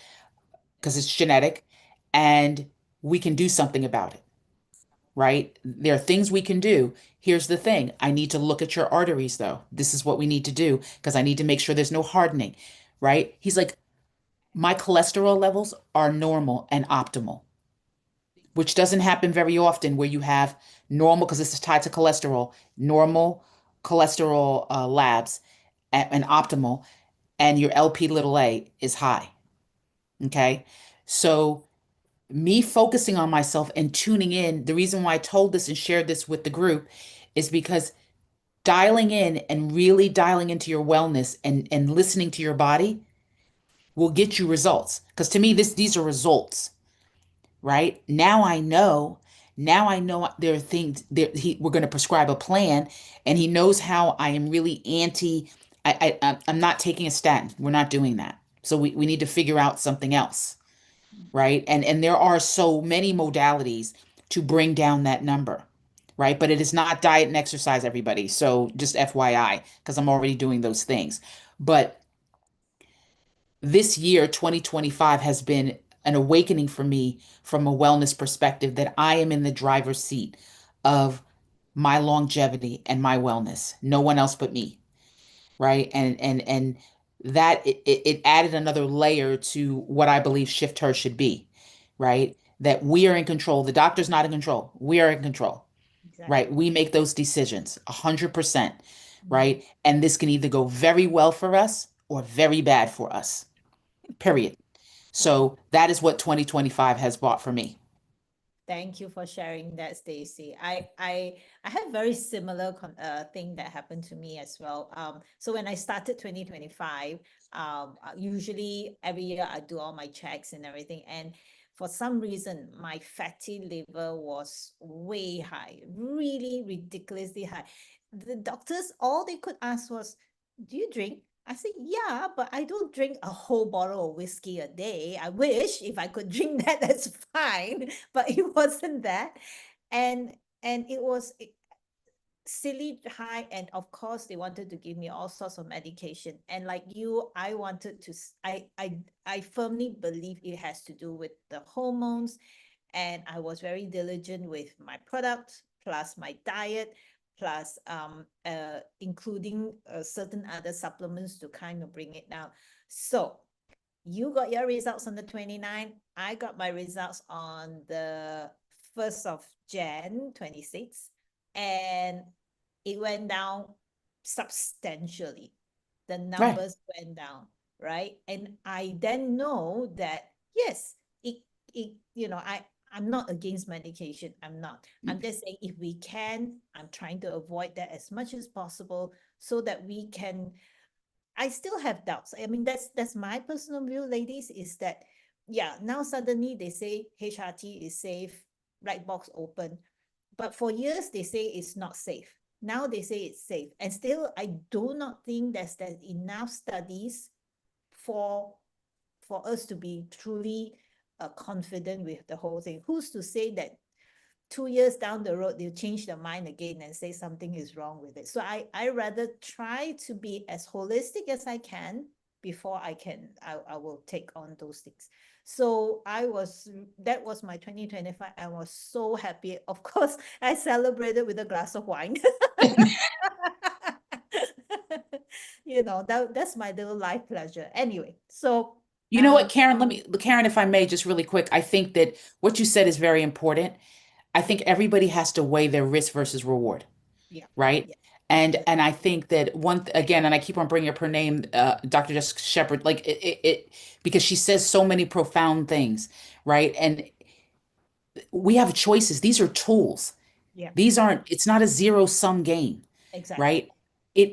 because it's genetic, and we can do something about it. Right? There are things we can do. Here's the thing. I need to look at your arteries, though. This is what we need to do because I need to make sure there's no hardening. Right? He's like, my cholesterol levels are normal and optimal, which doesn't happen very often where you have normal, because this is tied to cholesterol, normal cholesterol labs and optimal, and your LP little a is high. Okay. So me focusing on myself and tuning in, the reason why I told this and shared this with the group is because dialing in and really dialing into your wellness and listening to your body will get you results. Because to me, these are results, right? Now I know there are things that we're going to prescribe a plan, and he knows how I am really I'm not taking a statin. We're not doing that. So we need to figure out something else, right? And there are so many modalities to bring down that number, right? But it is not diet and exercise, everybody. So just FYI, because I'm already doing those things. But this year, 2025, has been an awakening for me from a wellness perspective that I am in the driver's seat of my longevity and my wellness. No one else but me, right? And that it added another layer to what I believe Shift Her should be, right? That we are in control. The doctor's not in control. We are in control, right?
Exactly.
We make those decisions 100%,
Mm.
right? And this can either go very well for us or very bad for us, period. So that is what 2025 has brought for me.
Thank you for sharing that, Stacey. I have very similar thing that happened to me as well. So when I started 2025, usually every year I do all my checks and everything, and for some reason my fatty liver was way high, really ridiculously high. The doctors, all they could ask was, "Do you drink?" I said, yeah, but I don't drink a whole bottle of whiskey a day. I wish if I could drink that, that's fine. But it wasn't that. And it was silly high. And of course, they wanted to give me all sorts of medication. And like you, I wanted to, I firmly believe it has to do with the hormones. And I was very diligent with my product, plus my diet, plus including certain other supplements to kind of bring it down. So you got your results on the 29th. I got my results on the 1st of Jan 26, and it went down substantially. The
Right.
numbers went down, right? And I then know that yes, I'm not against medication. I'm not. I'm just saying if we can, I'm trying to avoid that as much as possible so that we can I still have doubts. I mean, that's my personal view, ladies, is that yeah, now suddenly they say HRT is safe, right box open. But for years they say it's not safe. Now they say it's safe. And still I do not think there's enough studies for us to be truly confident with the whole thing. Who's to say that 2 years down the road, they'll change their mind again and say something is wrong with it. So I rather try to be as holistic as I can before I will take on those things. So that was my 2025. I was so happy. Of course, I celebrated with a glass of wine. That's my little life pleasure. Anyway, so
You know what, Karen, if I may, just really quick, I think that what you said is very important. I think everybody has to weigh their risk versus reward,
yeah,
right?
yeah,
And I think that again, and I keep on bringing up her name, Dr. Jessica Shepard, like it because she says so many profound things, right? And we have choices. These are tools.
yeah,
It's not a zero sum game,
exactly.
right?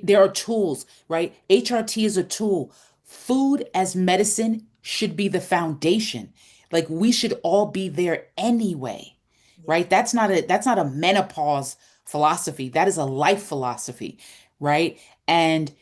There are tools, right? HRT is a tool. Food as medicine should be the foundation. Like we should all be there anyway,
Yeah.
right? That's not a menopause philosophy. That is a life philosophy, right? And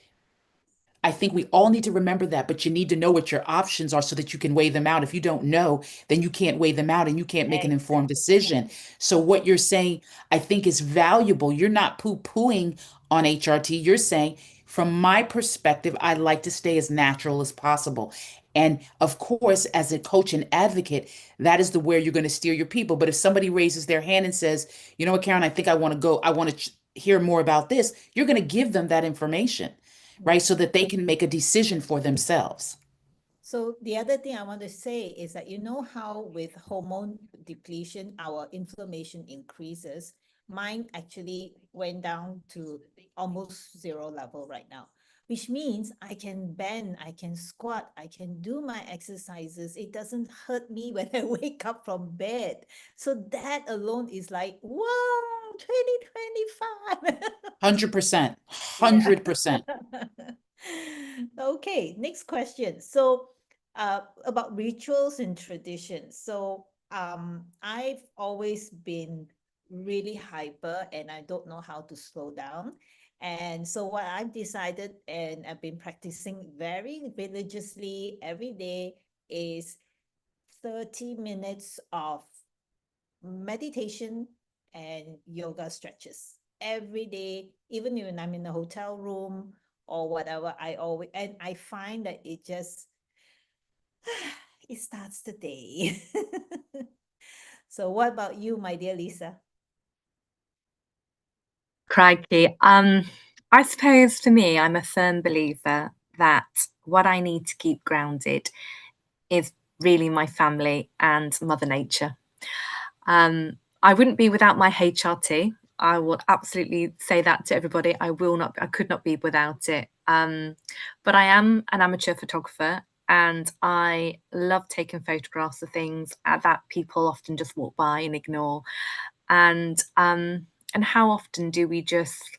I think we all need to remember that, but you need to know what your options are so that you can weigh them out. If you don't know, then you can't weigh them out and you can't make an informed
Exactly.
decision. So, what you're saying, I think, is valuable. You're not poo-pooing on HRT. You're saying, from my perspective, I'd like to stay as natural as possible. And of course, as a coach and advocate, that is the where you're going to steer your people. But if somebody raises their hand and says, you know what, Karen, I think I want to go, I want to hear more about this, you're going to give them that information,
Yeah.
right? So that they can make a decision for themselves.
So the other thing I want to say is that how with hormone depletion, our inflammation increases. Mine actually went down to almost zero level right now, which means I can bend, I can squat, I can do my exercises. It doesn't hurt me when I wake up from bed. So that alone is like, wow, 2025.
100%.
Yeah.
100%.
Okay, next question. So, about rituals and traditions. So, I've always been really hyper and I don't know how to slow down. And so what I've decided and I've been practicing very religiously every day is 30 minutes of meditation and yoga stretches every day, even when I'm in a hotel room or whatever. I find that it starts the day. So what about you, my dear Lisa?
Crikey. I suppose for me, I'm a firm believer that what I need to keep grounded is really my family and Mother Nature. I wouldn't be without my HRT. I will absolutely say that to everybody. I could not be without it. But I am an amateur photographer and I love taking photographs of things that people often just walk by and ignore. And how often do we just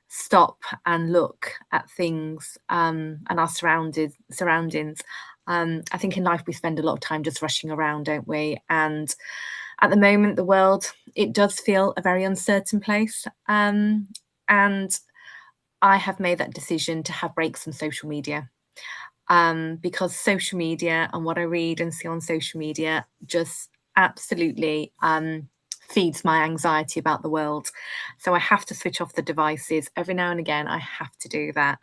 stop and look at things and our surroundings? I think in life we spend a lot of time just rushing around, don't we? And at the moment, the world, it does feel a very uncertain place. And I have made that decision to have breaks from social media. Because social media and what I read and see on social media just absolutely feeds my anxiety about the world. So I have to switch off the devices every now and again. I have to do that.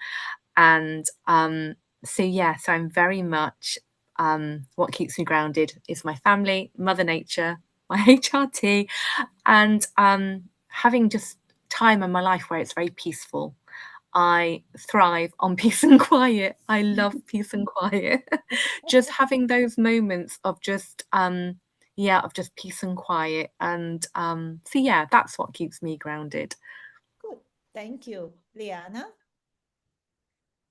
And so I'm very much what keeps me grounded is my family, Mother Nature, my HRT, and having just time in my life where it's very peaceful. I thrive on peace and quiet. I love peace and quiet. Just having those moments of just peace and quiet. And that's what keeps me grounded.
Good. Thank you. Liana?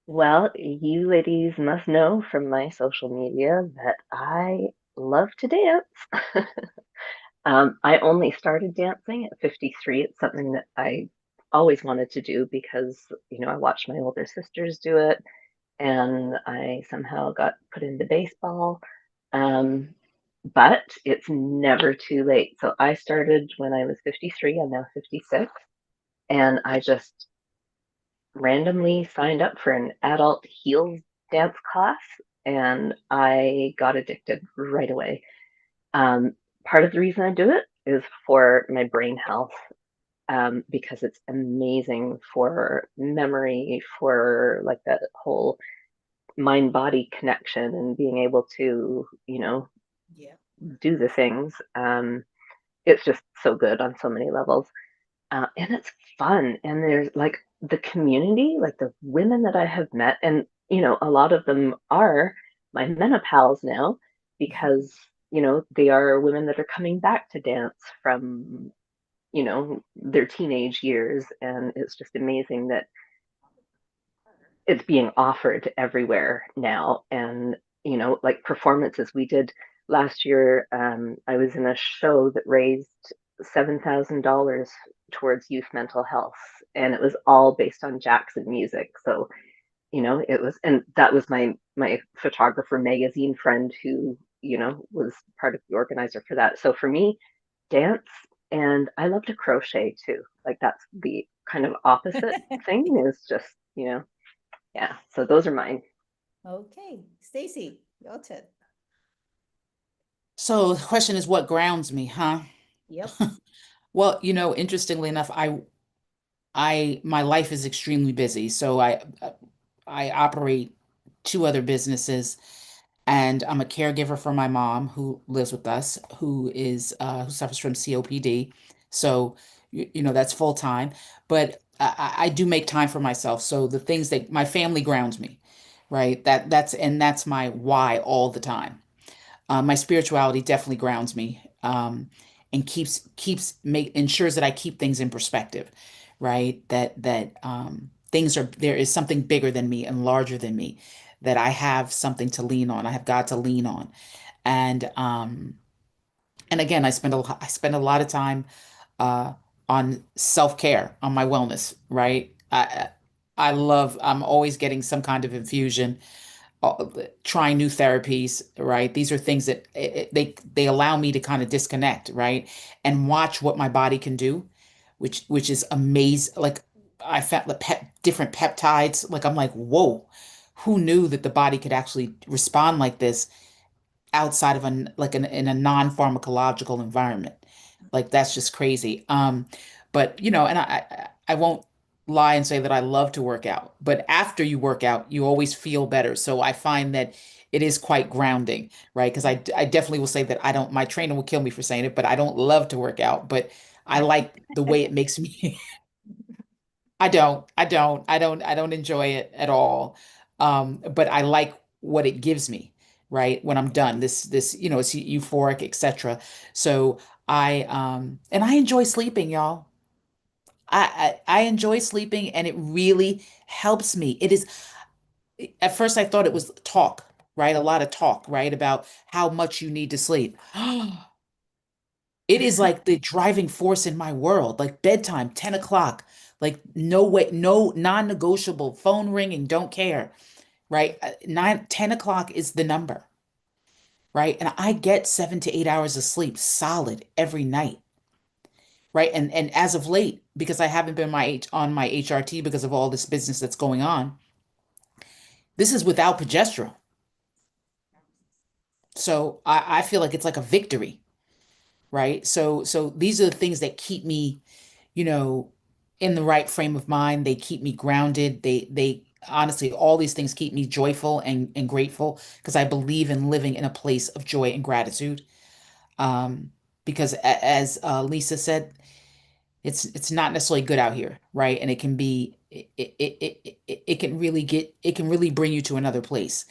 Well, you ladies must know from my social media that I love to dance. I only started dancing at 53. It's something that I always wanted to do because, I watched my older sisters do it. and I somehow got put into baseball. But it's never too late. So I started when I was 53. I'm now 56. And I just randomly signed up for an adult heels dance class, and I got addicted right away. Um, Part of the reason I do it is for my brain health, because it's amazing for memory, for like that whole mind body connection and being able to,
Yeah.
do the things. It's just so good on so many levels. And it's fun. And there's like the community, like the women that I have met, and a lot of them are my menopause now because they are women that are coming back to dance from their teenage years, and it's just amazing that it's being offered everywhere now. And like performances we did last year, I was in a show that raised $7,000 towards youth mental health, and it was all based on Jackson music. So it was, and that was my photographer magazine friend who was part of the organizer for that. So for me, dance, and I love to crochet too. Like that's the kind of opposite thing, is just yeah, so those are mine.
Okay, Stacy, your turn.
So the question is, what grounds me, huh?
Yep.
Well, interestingly enough, my life is extremely busy. So I operate two other businesses, and I'm a caregiver for my mom who lives with us, who suffers from COPD. So that's full time, but I do make time for myself. So the things that my family grounds me, right? That's my why all the time. My spirituality definitely grounds me, and ensures that I keep things in perspective, right? That things are there is something bigger than me and larger than me, that I have something to lean on. I have God to lean on, and again, I spend a lot of time uh, on self-care, on my wellness, right? I'm always getting some kind of infusion, trying new therapies, right? These are things that they allow me to kind of disconnect, right? And watch what my body can do, which is amazing. Like I found different peptides. Like I'm like, whoa, who knew that the body could actually respond like this outside of in a non-pharmacological environment? Like that's just crazy. But and I won't lie and say that I love to work out, but after you work out, you always feel better. So I find that it is quite grounding, right? Because I definitely will say that I don't, my trainer will kill me for saying it, but I don't love to work out, but I like the way it makes me. I don't enjoy it at all. But I like what it gives me, right? When I'm done, this, it's euphoric, etc. So and I enjoy sleeping, y'all. I enjoy sleeping, and it really helps me. It is, at first I thought it was talk, right? A lot of talk, right? About how much you need to sleep. It is like the driving force in my world, like bedtime, 10 o'clock, like no way, no non-negotiable, phone ringing, don't care, right? 10 o'clock is the number, right? And I get 7 to 8 hours of sleep solid every night, right? And as of late, because I haven't been on my HRT because of all this business that's going on, this is without progesterone. So I feel like it's like a victory, right? So these are the things that keep me, you know, in the right frame of mind. They keep me grounded. They honestly, all these things keep me joyful and grateful, because I believe in living in a place of joy and gratitude. Um, because as Lisa said, it's not necessarily good out here, right? And it can be it can really bring you to another place.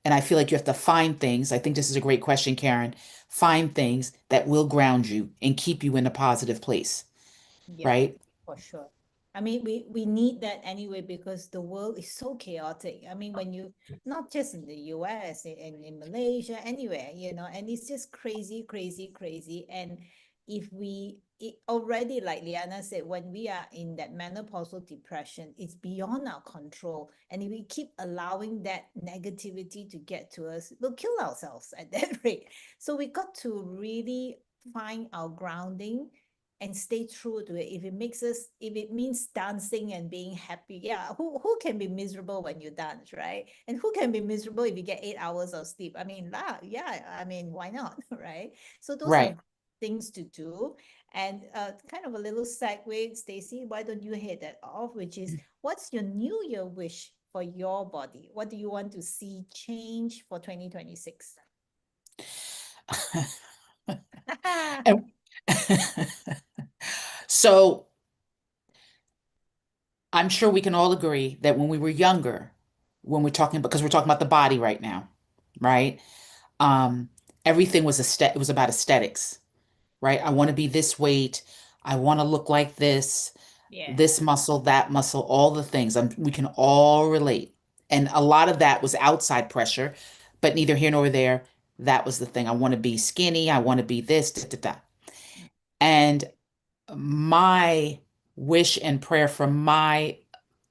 And I feel like you have to find things. I think this is a great question, Karen. Find things that will ground you and keep you in a positive place,
Yeah,
right?
for sure. I mean, we need that anyway because the world is so chaotic. I mean, when you, not just in the US, in Malaysia, anywhere, and it's just crazy, crazy, crazy. And if we already, like Liana said, when we are in that menopausal depression, it's beyond our control. And if we keep allowing that negativity to get to us, we'll kill ourselves at that rate. So we got to really find our grounding and stay true to it. If it means dancing and being happy, yeah, who can be miserable when you dance, right? And who can be miserable if you get 8 hours of sleep? I mean, why not, right? So those are
Right.
things to do. And kind of a little segue, Stacey, why don't you hit that off, which is, what's your New Year wish for your body? What do you want to see change for 2026?
And so I'm sure we can all agree that when we were younger, when we're talking, because we're talking about the body right now, right? Um, everything was it was about aesthetics, right? I want to be this weight, I want to look like
Yeah.
this muscle, that muscle, all the things. We can all relate. And a lot of that was outside pressure, but neither here nor there. That was the thing. I want to be skinny, I want to be this, da, da, da. And my wish and prayer for my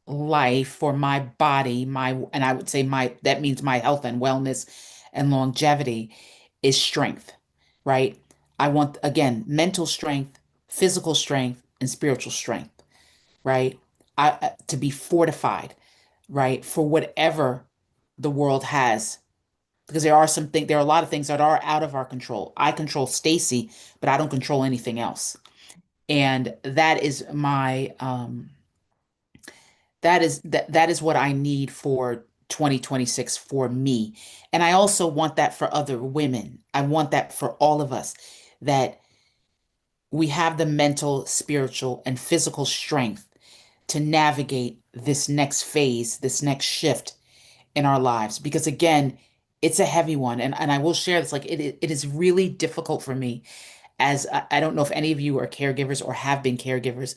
life, for my body, and I would say that means my health and wellness and longevity is strength, right? I want, again, mental strength, physical strength, and spiritual strength, right? To be fortified, right, for whatever the world has. Because there are a lot of things that are out of our control. I control Stacy, but I don't control anything else. And that is what I need for 2026 for me. And I also want that for other women. I want that for all of us, that we have the mental, spiritual, and physical strength to navigate this next phase, this next shift in our lives. Because again, it's a heavy one. And I will share this, like it is really difficult for me, as I don't know if any of you are caregivers or have been caregivers.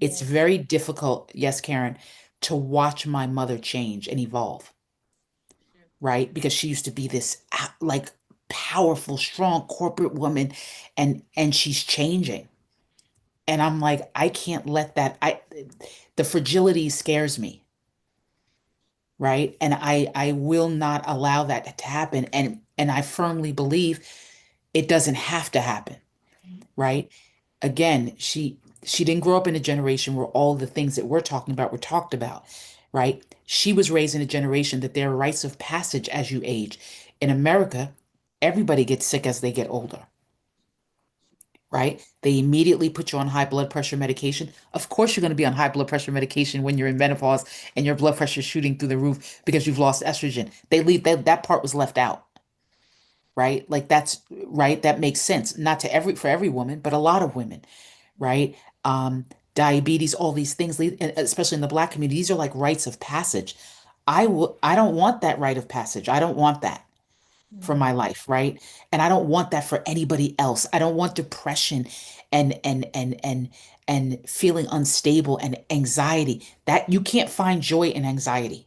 It's
Yes.
very difficult, yes, Karen, to watch my mother change and evolve, right? Because she used to be this like powerful, strong corporate woman, and she's changing. And I'm like, I can't let the fragility scares me, right? And I will not allow that to happen. And I firmly believe it doesn't have to happen, right? Again, she didn't grow up in a generation where all the things that we're talking about were talked about, right? She was raised in a generation that there are rites of passage as you age. In America, everybody gets sick as they get older, right? They immediately put you on high blood pressure medication. Of course, you're going to be on high blood pressure medication when you're in menopause and your blood pressure is shooting through the roof because you've lost estrogen. They leave that part was left out, right? Like that's right. That makes sense. Not for every woman, but a lot of women, right? Um, Diabetes, all these things, especially in the Black community, these are like rites of passage. I don't want that rite of passage. I don't want that for my life, right? And I don't want that for anybody else. I don't want depression and feeling unstable and anxiety. That you can't find joy in anxiety.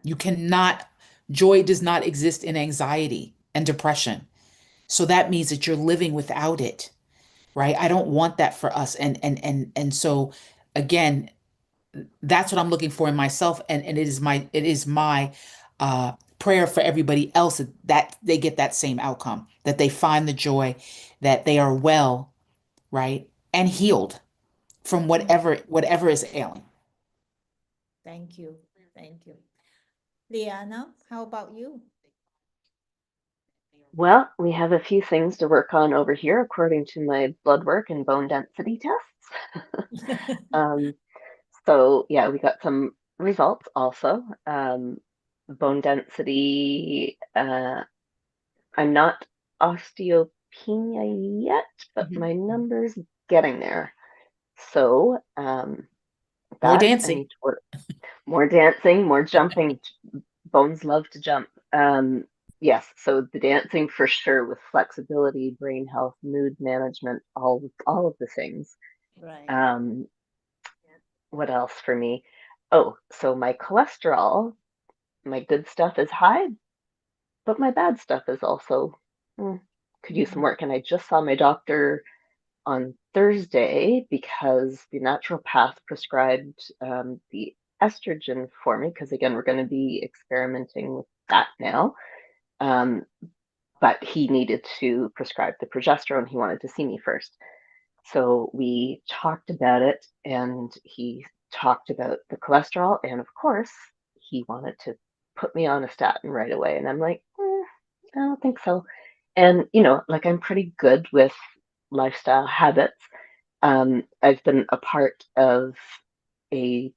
You cannot, joy does not exist in anxiety and depression. So that means that you're living without it, right? I don't want that for us. And so again, that's what I'm looking for in myself. And it is my prayer for everybody else that they get that same outcome, that they find the joy, that they are well, right? And healed from whatever is ailing.
Thank you. Thank you. Liana, how about you?
Well, we have a few things to work on over here according to my blood work and bone density tests. So yeah, we got some results also. Bone density, I'm not osteopenia yet, but my number's getting there. So
More
that I
dancing.
need to work. More dancing, more jumping. Bones love to jump. Yes, so the dancing for sure with flexibility, brain health, mood management, all of the things.
Right.
What else for me? Oh, so my cholesterol, my good stuff is high, but my bad stuff is also could use some work. And I just saw my doctor on Thursday because the naturopath prescribed the estrogen for me, because again, we're going to be experimenting with that now. But he needed to prescribe the progesterone. He wanted to see me first. So we talked about it, and he talked about the cholesterol. And of course, he wanted to put me on a statin right away. And I'm like, I don't think so. And, like I'm pretty good with lifestyle habits. I've been a part of a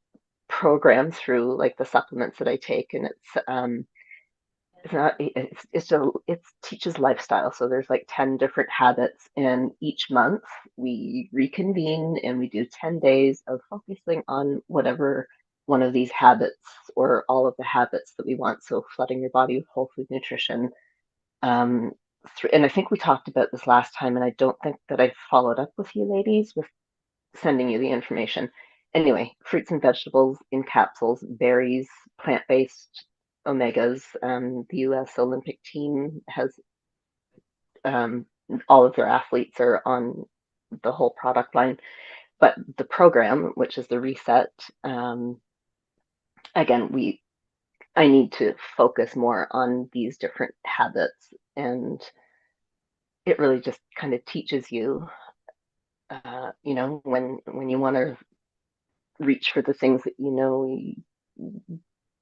program through like the supplements that I take, and it's not it teaches lifestyle. So there's like 10 different habits, and each month we reconvene and we do 10 days of focusing on whatever one of these habits or all of the habits that we want. So flooding your body with whole food nutrition. And I think we talked about this last time, and I don't think that I followed up with you ladies with sending you the information. Anyway, fruits and vegetables in capsules, berries, plant-based omegas. The U.S. Olympic team has all of their athletes are on the whole product line. But the program, which is the reset, again, I need to focus more on these different habits, and it really just kind of teaches you, when you want to reach for the things that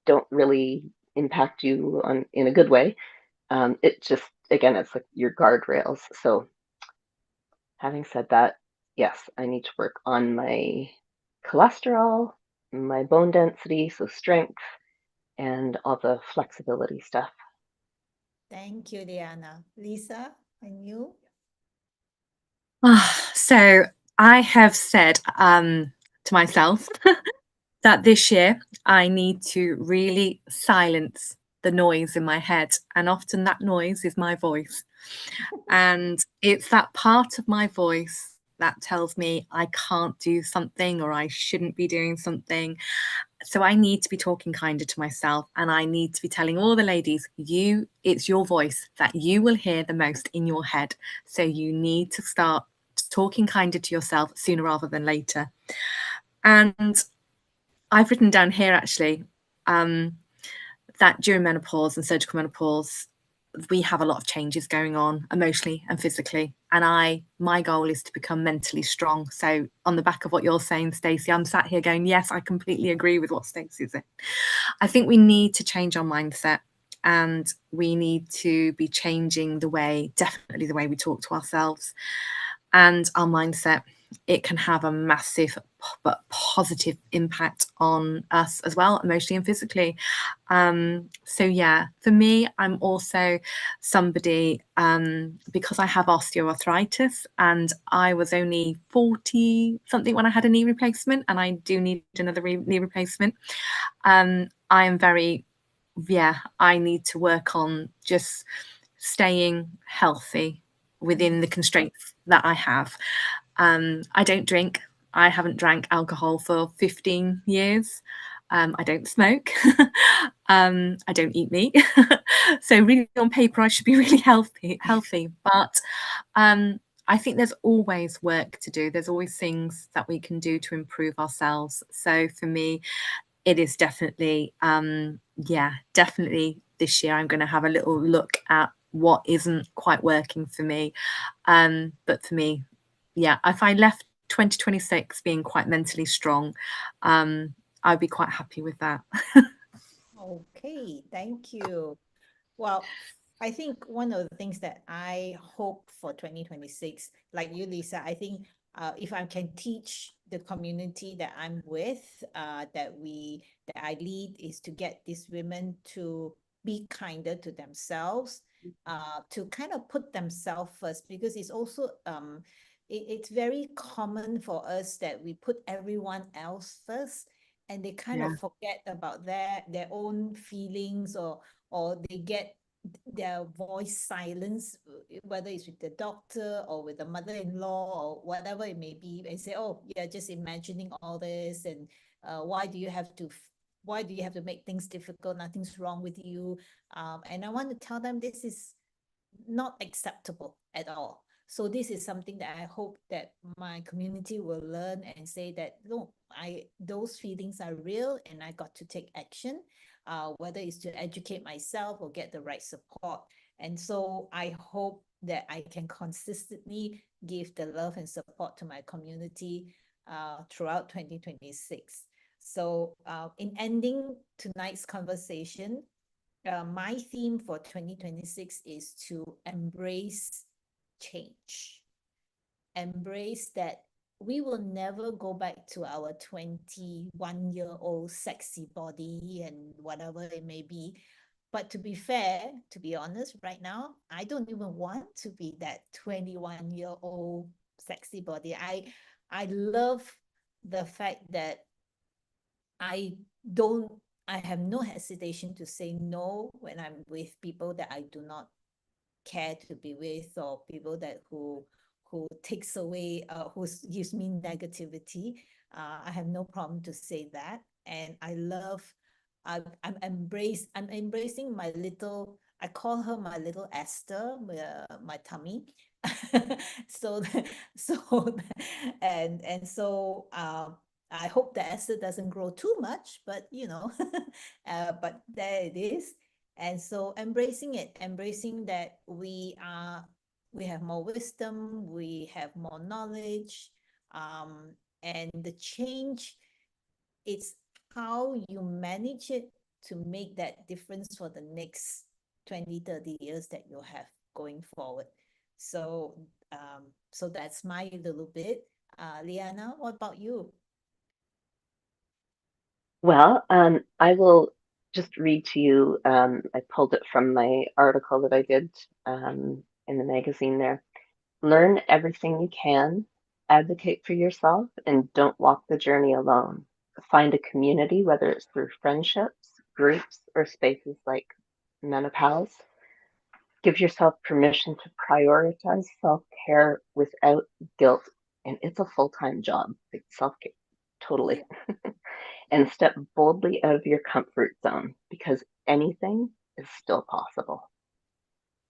don't really impact you in a good way. It just, again, it's like your guardrails. So having said that, yes, I need to work on my cholesterol, my bone density, so strength, and all the flexibility stuff.
Thank you, Diana. Lisa, and you?
So I have said to myself that this year I need to really silence the noise in my head. And often that noise is my voice. And it's that part of my voice that tells me I can't do something or I shouldn't be doing something. So I need to be talking kinder to myself, and I need to be telling all the ladies, it's your voice that you will hear the most in your head. So you need to start talking kinder to yourself sooner rather than later. And I've written down here actually that during menopause and surgical menopause, we have a lot of changes going on emotionally and physically. And my goal is to become mentally strong. So on the back of what you're saying, Stacey, I'm sat here going, yes, I completely agree with what Stacey said. I think we need to change our mindset, and we need to be changing definitely the way we talk to ourselves and our mindset. It can have a massive but positive impact on us as well, emotionally and physically. So yeah, for me, I'm also somebody, because I have osteoarthritis and I was only 40 something when I had a knee replacement, and I do need another knee replacement. I am I need to work on just staying healthy within the constraints that I have. I don't drink. I haven't drank alcohol for 15 years. I don't smoke. I don't eat meat. So really on paper, I should be really healthy. But I think there's always work to do. There's always things that we can do to improve ourselves. So for me, it is definitely, definitely this year I'm going to have a little look at what isn't quite working for me. But for me, if I left 2026 being quite mentally strong, I'd be quite happy with that.
Okay, thank you. Well, I think one of the things that I hope for 2026, like you, Lisa, I think if I can teach the community that I'm with, that I lead, is to get these women to be kinder to themselves, to kind of put themselves first, because it's also it's very common for us that we put everyone else first, and they kind of forget about their own feelings, or they get their voice silenced, whether it's with the doctor or with the mother-in-law or whatever it may be, and say, oh, you're just imagining all this, and why do you have to make things difficult? Nothing's wrong with you. And I want to tell them, this is not acceptable at all. So this is something that I hope that my community will learn and say that no, those feelings are real and I got to take action, whether it's to educate myself or get the right support. And so I hope that I can consistently give the love and support to my community throughout 2026. So in ending tonight's conversation, my theme for 2026 is to embrace change. Embrace that we will never go back to our 21-year-old sexy body and whatever it may be. But to be fair, to be honest, right now, I don't even want to be that 21-year-old sexy body. I love the fact that I don't I have no hesitation to say no when I'm with people that I do not care to be with, or people that who takes away who gives me negativity. I have no problem to say that. And I love I'm embracing my little, I call her my little Esther, my tummy. so so and so I hope that Esther doesn't grow too much, but but there it is. And so embracing that we have more wisdom, we have more knowledge, and the change, it's how you manage it to make that difference for the next 20, 30 years that you'll have going forward. So so that's my little bit. Liana, what about you?
Well, I will just read to you. I pulled it from my article that I did in the magazine there. Learn everything you can, advocate for yourself, and don't walk the journey alone. Find a community, whether it's through friendships, groups, or spaces like Menopause. Give yourself permission to prioritize self care without guilt. And it's a full time job, like self care, totally.
Yeah,
And step boldly out of your comfort zone because anything is still possible.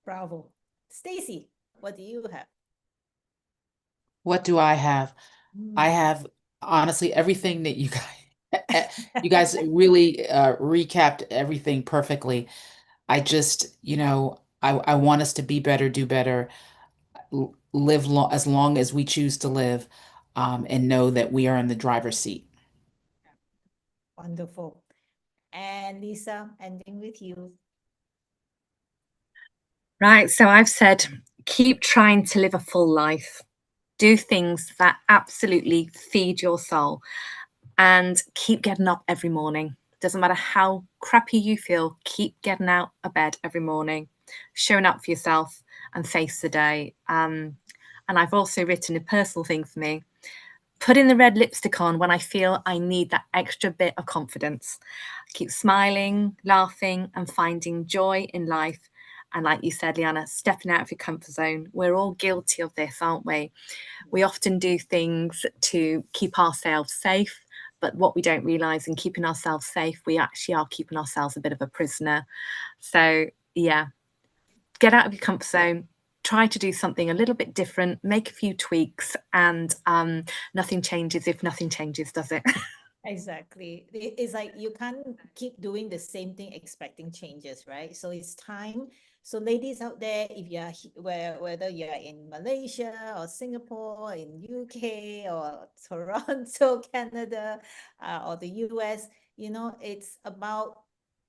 bravo. Stacy, what do you have?
What do I have? I
Mm.
have honestly everything that you guys really recapped everything perfectly. I just, I want us to be better, do better, live as long as we choose to live, and know that we are in the driver's seat.
Wonderful. And Lisa, ending with you.
Right, so I've said keep trying to live a full life. Do things that absolutely feed your soul and keep getting up every morning. Doesn't matter how crappy you feel, keep getting out of bed every morning, showing up for yourself and face the day. And I've also written a personal thing for me. Putting the red lipstick on when I feel I need that extra bit of confidence. Keep smiling, laughing, and finding joy in life. And like you said, Liana, stepping out of your comfort zone. We're all guilty of this, aren't we? We often do things to keep ourselves safe, but what we don't realise in keeping ourselves safe, we actually are keeping ourselves a bit of a prisoner. So yeah, get out of your comfort zone, try to do something a little bit different, make a few tweaks, and nothing changes if nothing changes, does it?
Exactly. It's like you can't keep doing the same thing expecting changes, right? So it's time. So ladies out there, if you're whether you're in Malaysia or Singapore, in UK or Toronto, Canada, or the US, it's about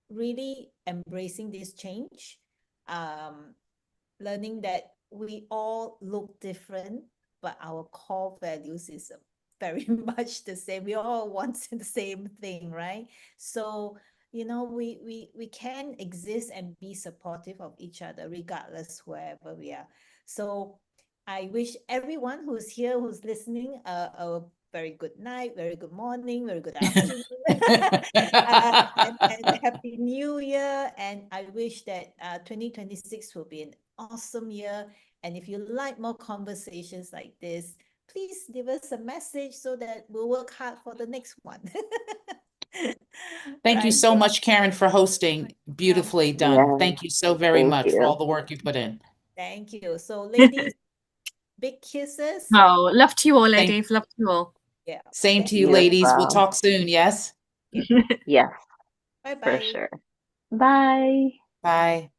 really embracing this change, um, learning that we all look different, but our core values is very much the same. We all want the same thing, right? So, we can exist and be supportive of each other regardless wherever we are. So I wish everyone who's here, who's listening, a very good night, very good morning, very good afternoon, and happy new year. And I wish that 2026 will be an awesome year. And if you like more conversations like this, please give us a message so that we'll work hard for the next one.
Thank you
Right.
so much, Karen, for hosting.
Um,
Beautifully done.
Yeah,
Thank you so very
thank
much for all
you.
the work you put in.
Thank you. So, ladies, big kisses.
Oh, love to you all,
Same,
ladies. Love to you all.
Yeah.
same
Thank
to you,
You as
ladies. We'll
well.
talk soon. Yes.
Yes,
Bye
for
bye.
sure. Bye.
Bye.